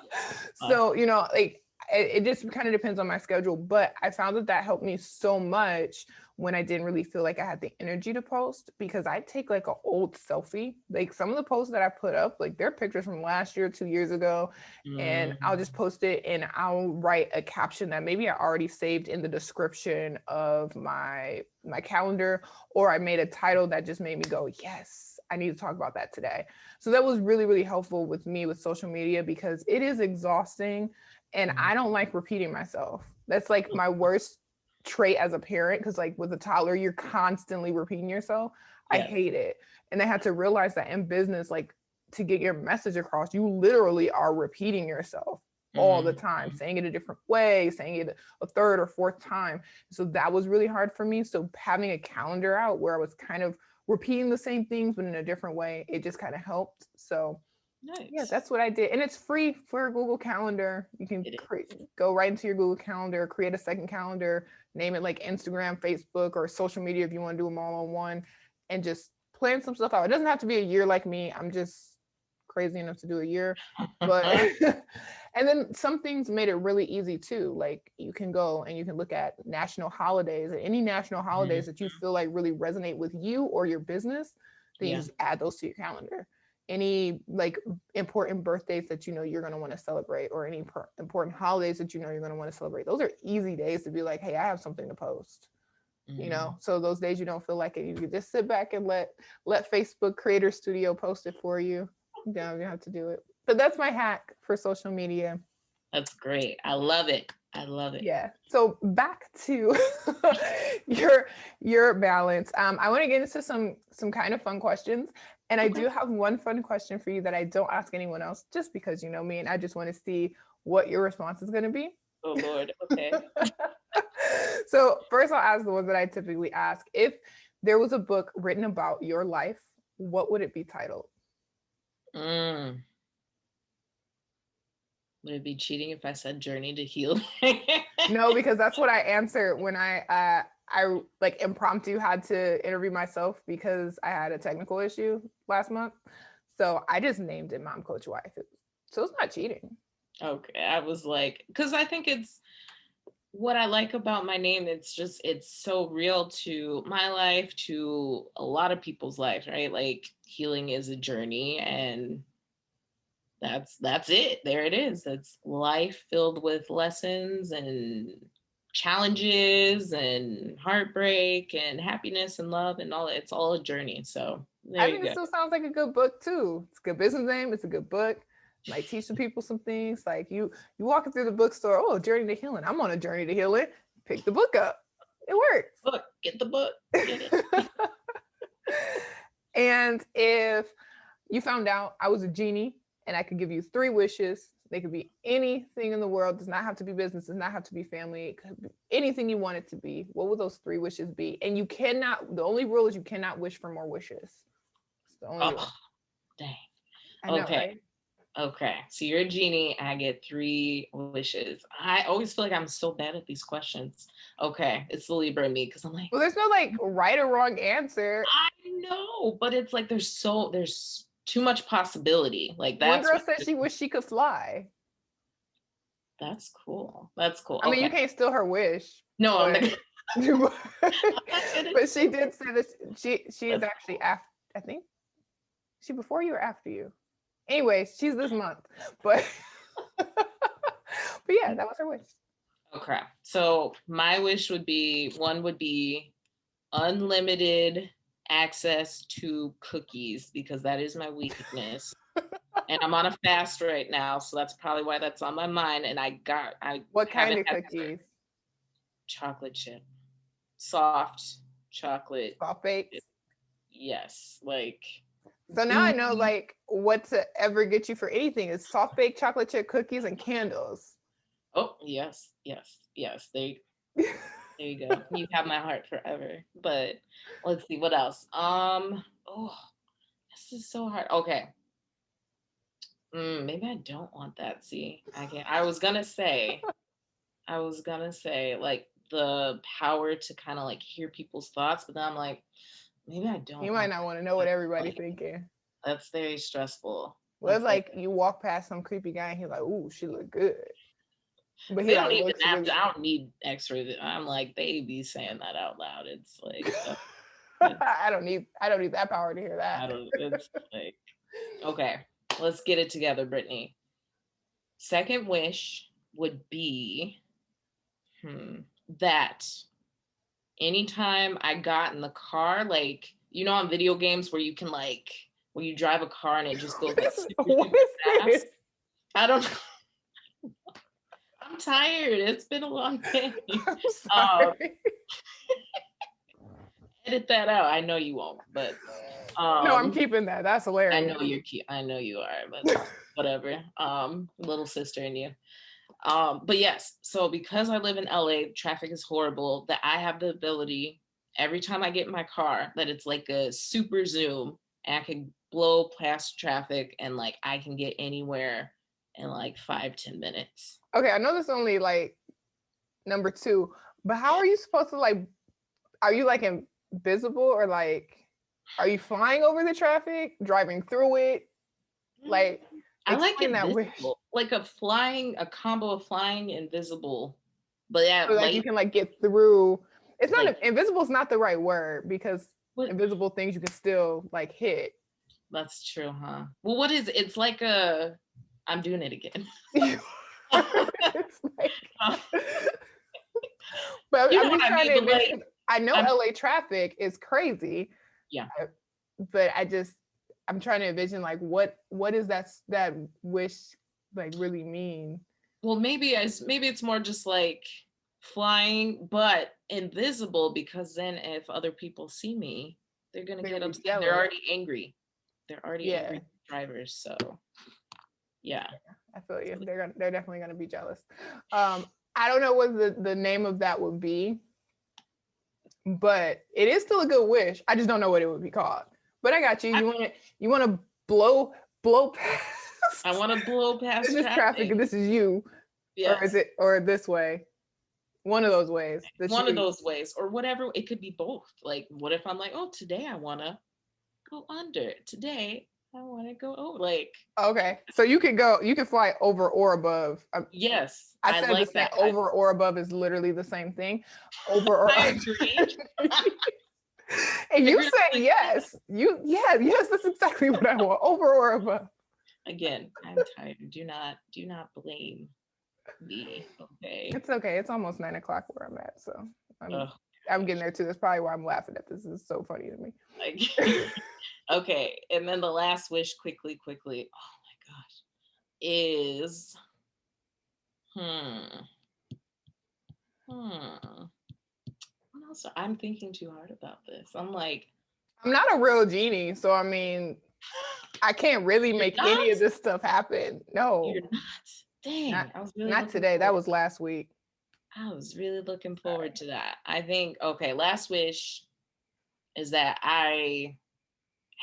Speaker 2: Uh,
Speaker 1: So like it just kind of depends on my schedule, but I found that helped me so much when I didn't really feel like I had the energy to post, because I take like an old selfie. Like some of the posts that I put up, like they're pictures from last year, 2 years ago, and I'll
Speaker 2: mm,
Speaker 1: just post it and I'll write a caption that maybe I already saved in the description of my calendar, or I made a title that just made me go, yes, I need to talk about that today. So that was really really helpful with me with social media, because it is exhausting and
Speaker 2: mm,
Speaker 1: I don't like repeating myself. That's like my worst trait as a parent, because like with a toddler you're constantly repeating yourself. I
Speaker 2: yes.
Speaker 1: hate it. And I had to realize that in business, like to get your message across, you literally are repeating yourself all the
Speaker 2: Mm,
Speaker 1: time, saying it a different way, saying it a third or fourth time. So that was really hard for me. So having a calendar out where I was kind of repeating the same things but in a different way, it just kind of helped. So yeah,
Speaker 2: nice.
Speaker 1: that's what I did. And it's free for Google Calendar. You can
Speaker 2: It is.
Speaker 1: go right into your Google Calendar, create a second calendar, name it like Instagram, Facebook, or social media if you want to do them all on one, and just plan some stuff out. It doesn't have to be a year like me. I'm just crazy enough to do a year. But and then some things made it really easy too. Like you can go and you can look at national holidays, and any national
Speaker 2: Mhm.
Speaker 1: holidays that you feel like really resonate with you or your business, then you
Speaker 2: Yeah.
Speaker 1: just add those to your calendar. Any like important birthdays that you're going to want to celebrate, or any important holidays that you're going to want to celebrate, those are easy days to be like, hey, I have something to post. you know, so those days you don't feel like it, you can just sit back and let Facebook Creator Studio post it for you. You don't have to do it. But that's my hack for social media.
Speaker 2: That's great. I love it. I love it.
Speaker 1: Yeah. So back to your balance. I want to get into some kind of fun questions. And I do have one fun question for you that I don't ask anyone else, just because you know me and I just want to see what your response is going to be.
Speaker 2: Oh Lord. Okay.
Speaker 1: So first I'll ask the ones that I typically ask. If there was a book written about your life, what would it be titled?
Speaker 2: Would it be cheating if I said Journey to Heal?
Speaker 1: No, because that's what I answered when I like impromptu had to interview myself because I had a technical issue last month. So I just named it Mom Coach Wife. So it's not cheating.
Speaker 2: Okay. I was like, because I think it's what I like about my name. It's so real to my life, to a lot of people's lives, right? Like healing is a journey, and that's it. There it is. That's life filled with lessons and challenges and heartbreak and happiness and love and all. It's all a journey. So there
Speaker 1: I
Speaker 2: you
Speaker 1: think
Speaker 2: go.
Speaker 1: it still sounds like a good book too. It's a good business name. It's a good book. Like teach some people some things. Like you walking through the bookstore. Oh, Journey to Healing. I'm on a journey to healing. Pick the book up. It works.
Speaker 2: Book. Get the book. Get it.
Speaker 1: And if you found out I was a genie and I could give you 3 wishes, they could be anything in the world. It does not have to be business. Does not have to be family. It could be anything you want it to be. What would those 3 wishes be? And you cannot. The only rule is you cannot wish for more wishes. It's the only rule.
Speaker 2: Dang.
Speaker 1: I know,
Speaker 2: Okay.
Speaker 1: right?
Speaker 2: Okay, so you're a genie. I get 3 wishes. I always feel like I'm so bad at these questions. Okay, it's the Libra in me because I'm like,
Speaker 1: well, there's no like right or wrong answer.
Speaker 2: I know, but it's like there's too much possibility. Like
Speaker 1: One
Speaker 2: that's
Speaker 1: girl said she wished she could fly.
Speaker 2: that's cool. That's cool.
Speaker 1: I mean,
Speaker 2: okay.
Speaker 1: you can't steal her wish.
Speaker 2: No,
Speaker 1: but,
Speaker 2: I'm
Speaker 1: but she did say that she is actually after. I think she before you or after you. Anyways, she's this month, but yeah, that was her wish.
Speaker 2: Okay, so my wish would be unlimited access to cookies because that is my weakness. And I'm on a fast right now, so that's probably why that's on my mind. And
Speaker 1: what kind of cookies?
Speaker 2: Chocolate chip, soft chocolate,
Speaker 1: soft baked.
Speaker 2: Yes, like.
Speaker 1: So now I know like what to ever get you for anything is soft baked chocolate chip cookies and candles.
Speaker 2: Oh yes. There you go. You have my heart forever. But let's see what else. Oh, this is so hard. Okay. Maybe I don't want that. See, I was gonna say like the power to kind of like hear people's thoughts, but then I'm like, maybe I don't.
Speaker 1: You might not want to know what everybody's thinking.
Speaker 2: That's very stressful.
Speaker 1: Well, it's like you walk past some creepy guy and he's like, "Ooh, she look good."
Speaker 2: But they don't even have to. I don't need extra. I'm like, they be saying that out loud. It's like
Speaker 1: I don't need that power to hear that.
Speaker 2: It's like, okay, let's get it together, Brittany. Second wish would be that anytime I got in the car, like, you know, on video games where you can like where you drive a car and it just goes like super fast. I don't know. I'm tired. It's been a long day.
Speaker 1: I'm sorry.
Speaker 2: Edit that out. I know you won't, but
Speaker 1: no, I'm keeping that. That's hilarious.
Speaker 2: I know you're cute. I know you are, but whatever. Little sister in you. But yes, so because I live in LA, traffic is horrible, that I have the ability every time I get in my car that it's like a super zoom and I can blow past traffic and like I can get anywhere in like 5-10 minutes.
Speaker 1: Okay, I know this only like number 2, but how are you supposed to like, are you like invisible or like, are you flying over the traffic, driving through it? Like,
Speaker 2: I like
Speaker 1: invisible.
Speaker 2: Like a combo of flying, invisible. But yeah,
Speaker 1: so like you can like get through. It's not like, invisible is not the right word because invisible things you can still like hit.
Speaker 2: That's true, huh? Well, what is it's like I'm doing it again.
Speaker 1: It's like, but I'm just trying to envision. I know
Speaker 2: I'm,
Speaker 1: LA traffic is crazy,
Speaker 2: yeah.
Speaker 1: but I'm trying to envision like what is that wish like really mean?
Speaker 2: Well, maybe it's more just like flying, but invisible, because then if other people see me, they're gonna
Speaker 1: They're
Speaker 2: get
Speaker 1: gonna be
Speaker 2: upset. They're
Speaker 1: jealous.
Speaker 2: already angry. They're already
Speaker 1: Yeah,
Speaker 2: angry drivers. So yeah.
Speaker 1: I feel you. They're definitely gonna be jealous. I don't know what the name of that would be, but it is still a good wish. I just don't know what it would be called. But I got you. You want to blow past.
Speaker 2: I want to blow past
Speaker 1: This is traffic, and
Speaker 2: traffic.
Speaker 1: this is you, or is
Speaker 2: Yes.
Speaker 1: it or this way? One of those ways.
Speaker 2: One of those ways, or whatever. It could be both. Like, what if I'm like, oh, today I want to go under. Today I want to go over. Like,
Speaker 1: Okay, so you can fly over or above.
Speaker 2: yes,
Speaker 1: I
Speaker 2: I
Speaker 1: said
Speaker 2: like
Speaker 1: this
Speaker 2: that.
Speaker 1: that over or above is literally the same thing. Over or
Speaker 2: I
Speaker 1: under.
Speaker 2: agree.
Speaker 1: And you
Speaker 2: You're
Speaker 1: said
Speaker 2: like,
Speaker 1: yes. Yes, that's exactly what I want. Over or above.
Speaker 2: again, I'm tired. Do not blame me. Okay.
Speaker 1: It's okay. It's almost 9 o'clock where I'm at, so
Speaker 2: Oh,
Speaker 1: I'm getting there too. That's probably why I'm laughing at this. It's so funny to me.
Speaker 2: like, okay. And then the last wish, quickly. Oh my gosh, is What else? I'm thinking too hard about this. I'm like,
Speaker 1: I'm not a real genie, so I mean, I can't really make any of this stuff happen. No,
Speaker 2: you're not. Dang, I was really
Speaker 1: not
Speaker 2: looking
Speaker 1: today. That
Speaker 2: forward.
Speaker 1: was last week.
Speaker 2: I was really looking forward to that. I think, okay, last wish is that I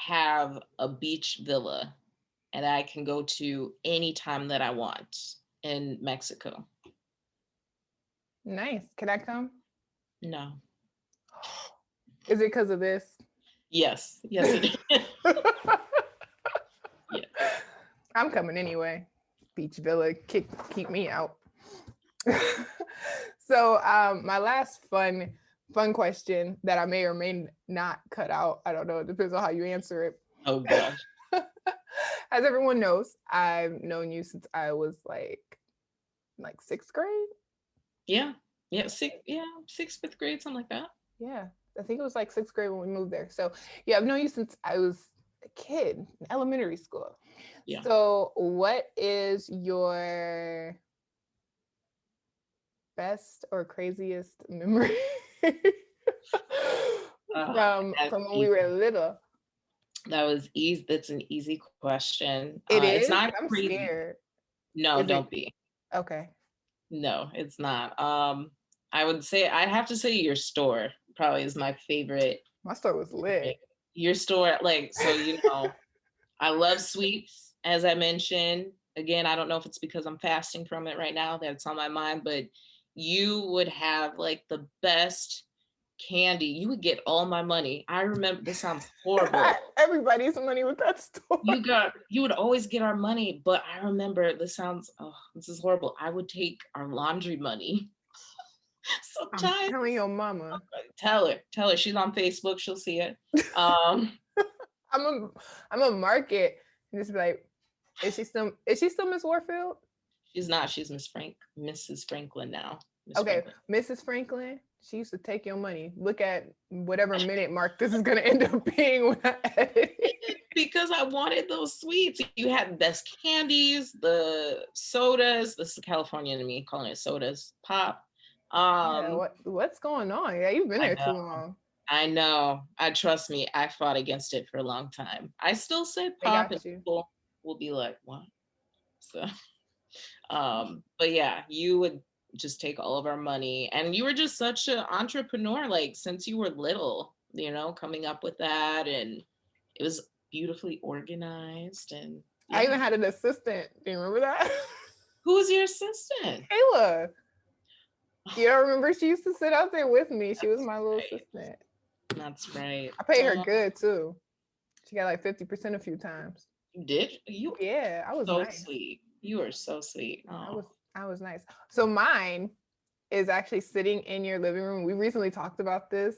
Speaker 2: have a beach villa and I can go to any time that I want in Mexico.
Speaker 1: Nice. Can I come?
Speaker 2: No.
Speaker 1: Is it because of this?
Speaker 2: Yes. Yes, it is. Yeah.
Speaker 1: I'm coming anyway. Beach Villa, keep me out. So my last fun question that I may or may not cut out. I don't know. It depends on how you answer it.
Speaker 2: Oh gosh.
Speaker 1: As everyone knows, I've known you since I was like sixth grade.
Speaker 2: Yeah. Yeah. Sixth, fifth grade, something like that.
Speaker 1: Yeah. I think it was like sixth grade when we moved there. So yeah, I've known you since I was a kid in elementary school.
Speaker 2: Yeah.
Speaker 1: So what is your best or craziest memory from when we were little?
Speaker 2: That was easy. That's an easy question.
Speaker 1: It is?
Speaker 2: It's not
Speaker 1: I'm
Speaker 2: crazy.
Speaker 1: scared.
Speaker 2: No,
Speaker 1: Is
Speaker 2: don't
Speaker 1: it?
Speaker 2: be.
Speaker 1: Okay.
Speaker 2: No, it's not. I would say I'd have to say your store probably is my favorite.
Speaker 1: My store was lit.
Speaker 2: Your store, like, so I love sweets, as I mentioned. Again, I don't know if it's because I'm fasting from it right now that's on my mind, but you would have like the best candy. You would get all my money. I remember, this sounds horrible.
Speaker 1: Everybody's money with that store.
Speaker 2: You would always get our money, but I remember, this is horrible. I would take our laundry money. Sometimes.
Speaker 1: I'm telling your mama.
Speaker 2: Tell her. She's on Facebook. She'll see it.
Speaker 1: I'm a market and just be like, is she still Miss Warfield?
Speaker 2: She's not. She's Mrs. Franklin now.
Speaker 1: Okay, Mrs. Franklin. She used to take your money. Look at whatever minute mark this is gonna end up being when I edit it.
Speaker 2: Because I wanted those sweets. You had the best candies, the sodas. This is California to me, calling it sodas. Pop.
Speaker 1: Yeah, what's going on? Yeah, you've been there too long.
Speaker 2: I know. Trust me, I fought against it for a long time. I still say pop, and people will be like, what? So, but yeah, you would just take all of our money, and you were just such an entrepreneur, like since you were little, coming up with that, and it was beautifully organized. And
Speaker 1: I even had an assistant. Do you remember that?
Speaker 2: Who was your assistant?
Speaker 1: Kayla. You don't remember? She used to sit out there with me. She was my little assistant.
Speaker 2: That's right.
Speaker 1: I paid her good too. She got like 50% a few times.
Speaker 2: You did?
Speaker 1: Yeah, I was
Speaker 2: so
Speaker 1: nice.
Speaker 2: Sweet. You were so sweet.
Speaker 1: Oh. I was nice. So mine is actually sitting in your living room. We recently talked about this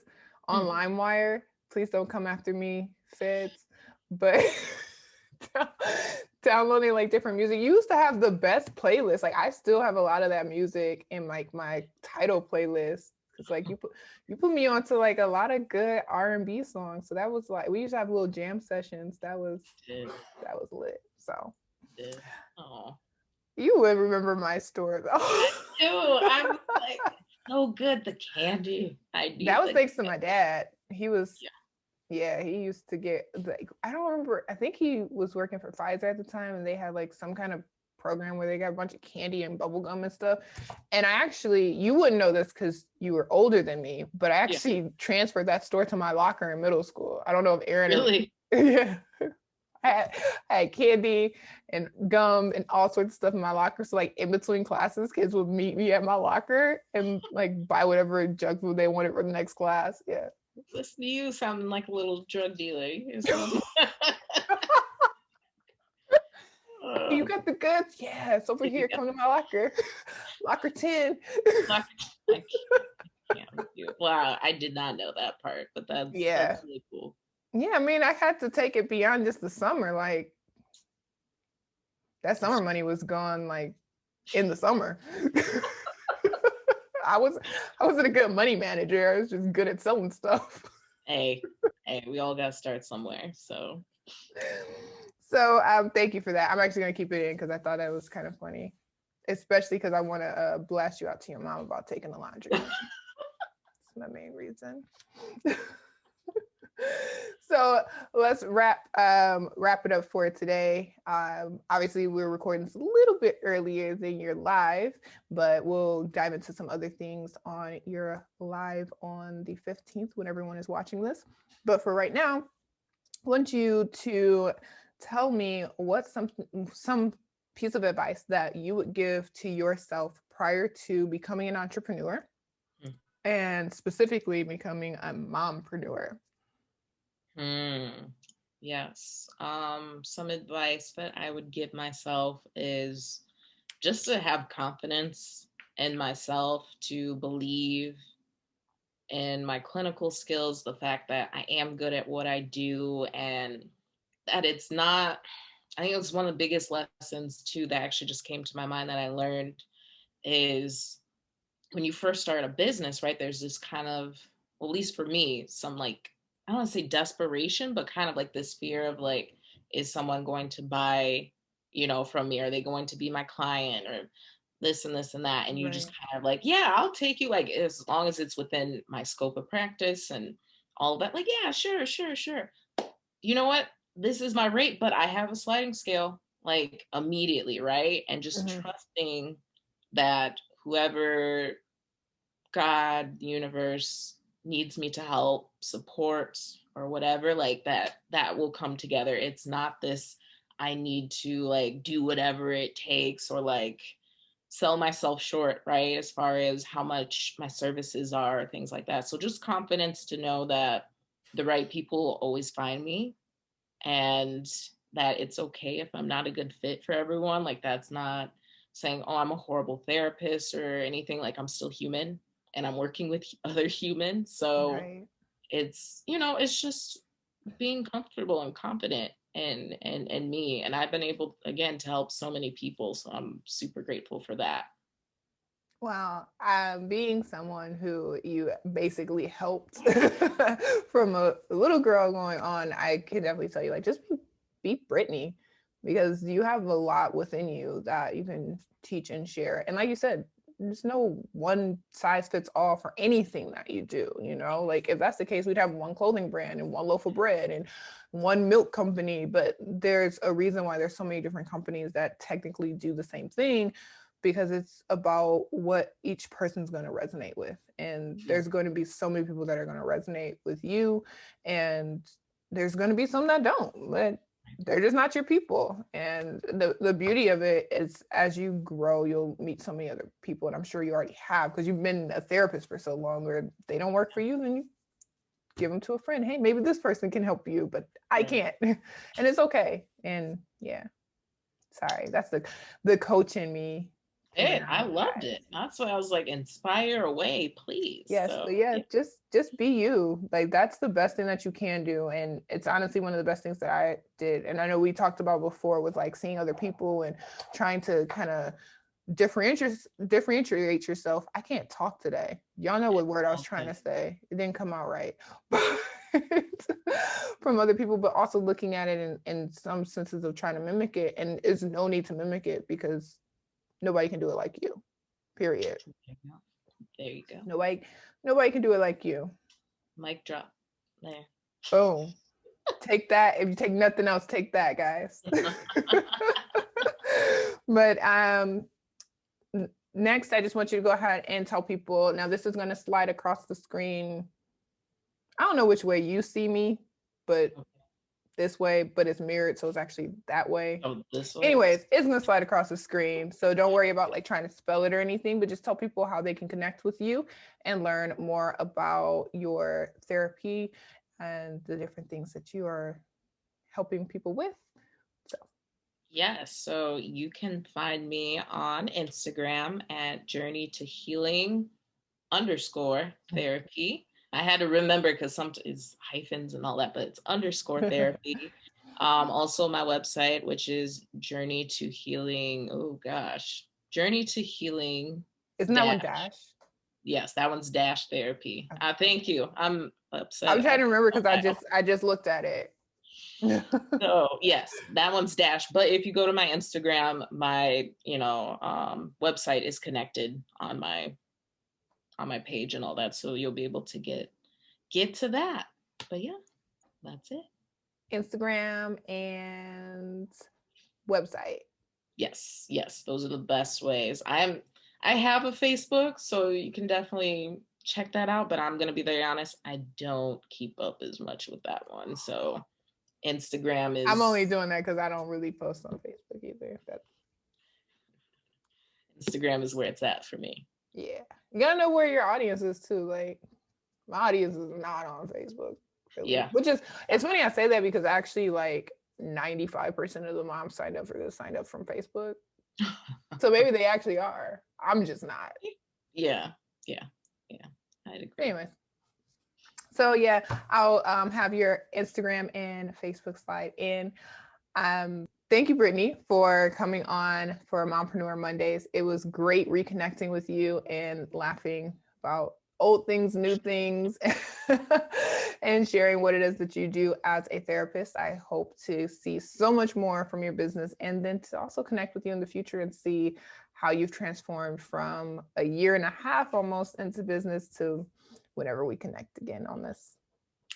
Speaker 1: on LimeWire. Please don't come after me, feds. But downloading like different music. You used to have the best playlist. Like I still have a lot of that music in like my title playlist. Cause like you put me onto like a lot of good R&B songs. So that was like we used to have little jam sessions. That was lit. So
Speaker 2: Oh,
Speaker 1: you would remember my store though.
Speaker 2: do. I was like, so good. The candy. I
Speaker 1: That
Speaker 2: need
Speaker 1: was
Speaker 2: the
Speaker 1: thanks to my dad. He was
Speaker 2: yeah.
Speaker 1: Yeah, he used to get like I don't remember. I think he was working for Pfizer at the time, and they had like some kind of program where they got a bunch of candy and bubble gum and stuff. And I actually, you wouldn't know this because you were older than me, but I
Speaker 2: Yeah.
Speaker 1: actually transferred that store to my locker in middle school. I don't know if Aaron ever.
Speaker 2: Really?
Speaker 1: Yeah. I had candy and gum and all sorts of stuff in my locker. So like in between classes, kids would meet me at my locker and like buy whatever junk food they wanted for the next class. Yeah.
Speaker 2: Listen to you sounding like a little drug dealer.
Speaker 1: You got the goods? Yeah, it's over here. Come to my locker. Locker 10.
Speaker 2: I can't do it. Wow, I did not know that part, but that's
Speaker 1: Yeah.
Speaker 2: really cool.
Speaker 1: Yeah, I mean, I had to take it beyond just the summer. Like that summer money was gone like in the summer. I wasn't a good money manager. I was just good at selling stuff.
Speaker 2: Hey, we all got to start somewhere. So
Speaker 1: Thank you for that. I'm actually gonna keep it in because I thought that was kind of funny, especially because I want to blast you out to your mom about taking the laundry. That's my main reason. So let's wrap it up for today. Obviously, we're recording this a little bit earlier than your live, but we'll dive into some other things on your live on the 15th when everyone is watching this. But for right now, I want you to tell me what's some piece of advice that you would give to yourself prior to becoming an entrepreneur, and specifically becoming a mompreneur.
Speaker 2: Yes. Some advice that I would give myself is just to have confidence in myself, to believe in my clinical skills, the fact that I am good at what I do, and that it's not, I think it was one of the biggest lessons too that actually just came to my mind that I learned is when you first start a business, right? There's this kind of, well, at least for me, some like, I don't want to say desperation, but kind of like this fear of like, is someone going to buy, from me? Are they going to be my client or this and this and that? And you just
Speaker 1: Right.
Speaker 2: kind of like, yeah, I'll take you, like, as long as it's within my scope of practice and all of that. Like, yeah, sure, sure, sure. You know what? This is my rate, but I have a sliding scale, like immediately, right? And just
Speaker 1: Mm-hmm.
Speaker 2: trusting that whoever, God, the universe, needs me to help, support, or whatever, like that will come together. It's not this, I need to like do whatever it takes or like sell myself short, right? As far as how much my services are, things like that. So just confidence to know that the right people will always find me, and that it's okay if I'm not a good fit for everyone. Like that's not saying, oh, I'm a horrible therapist or anything. Like I'm still human and I'm working with other humans. So
Speaker 1: Right.
Speaker 2: it's just being comfortable and confident and me. And I've been able again to help so many people. So I'm super grateful for that.
Speaker 1: Wow, being someone who you basically helped from a little girl going on, I can definitely tell you, like, just be Brittany, because you have a lot within you that you can teach and share. And like you said, there's no one size fits all for anything that you do. Like if that's the case, we'd have one clothing brand and one loaf of bread and one milk company. But there's a reason why there's so many different companies that technically do the same thing, because it's about what each person's going to resonate with. And there's going to be so many people that are going to resonate with you, and there's going to be some that don't, but they're just not your people. And the beauty of it is, as you grow, you'll meet so many other people, and I'm sure you already have, because you've been a therapist for so long, where they don't work for you, then you give them to a friend. Hey, maybe this person can help you, but I can't. And it's okay. And yeah, sorry, that's the coach in me.
Speaker 2: Hey, I loved it. That's why I was like, inspire away, please.
Speaker 1: Yes,
Speaker 2: So
Speaker 1: but yeah,
Speaker 2: yeah.
Speaker 1: just be you. Like that's the best thing that you can do, and it's honestly one of the best things that I did. And I know we talked about before with like seeing other people and trying to kind of differentiate yourself. I can't talk today. Y'all know what word I was trying to say. It didn't come out right. From other people, but also looking at it in some senses of trying to mimic it. And there's no need to mimic it because nobody can do it like you. Period.
Speaker 2: There you go.
Speaker 1: Nobody can do it like you.
Speaker 2: Mic drop. There.
Speaker 1: Boom. Take that. If you take nothing else, take that, guys. But next, I just want you to go ahead and tell people. Now, this is going to slide across the screen. I don't know which way you see me, but this way, but it's mirrored, so it's actually that way.
Speaker 2: Oh, this way.
Speaker 1: Anyways, it's going to slide across the screen. So don't worry about like trying to spell it or anything, but just tell people how they can connect with you and learn more about your therapy and the different things that you are helping people with.
Speaker 2: Yes, so you can find me on Instagram at journey2healing_therapy. I had to remember because sometimes it's hyphens and all that, but it's _therapy. Also my website, which is Journey to Healing. Oh gosh, Journey to Healing.
Speaker 1: Isn't that one dash?
Speaker 2: Yes, that one's dash therapy. Okay. Thank you. I'm upset.
Speaker 1: I'm trying to remember because I just looked at it.
Speaker 2: So yes, that one's dash. But if you go to my Instagram, my website is connected on my page and all that, so you'll be able to get to that. But yeah, that's it.
Speaker 1: Instagram and website.
Speaker 2: Yes, those are the best ways. I have a Facebook, so you can definitely check that out. But I'm gonna be very honest, I don't keep up as much with that one. So Instagram is.
Speaker 1: I'm only doing that because I don't really post on Facebook either.
Speaker 2: Instagram is where it's at for me.
Speaker 1: Yeah, you gotta know where your audience is too. Like my audience is not on Facebook. Really.
Speaker 2: Yeah,
Speaker 1: which is it's funny I say that because actually like 95% of the moms signed up for this signed up from Facebook. So maybe they actually are. I'm just not.
Speaker 2: Yeah. I'd agree.
Speaker 1: Anyways. So yeah, I'll have your Instagram and Facebook slide in. Thank you, Brittany, for coming on for Mompreneur Mondays. It was great reconnecting with you and laughing about old things, new things, and sharing what it is that you do as a therapist. I hope to see so much more from your business and then to also connect with you in the future and see how you've transformed from a year and a half almost into business to whenever we connect again on this.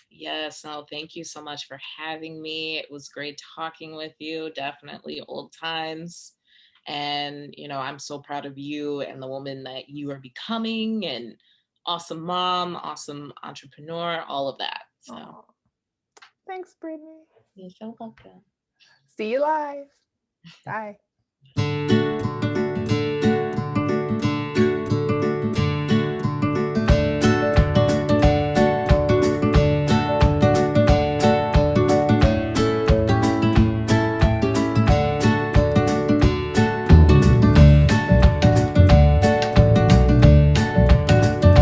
Speaker 2: Yes, no, thank you so much for having me. It was great talking with you. Definitely old times. And, I'm so proud of you and the woman that you are becoming, and awesome mom, awesome entrepreneur, all of that. So
Speaker 1: aww. Thanks, Brittany.
Speaker 2: You're so welcome.
Speaker 1: See you live. Bye.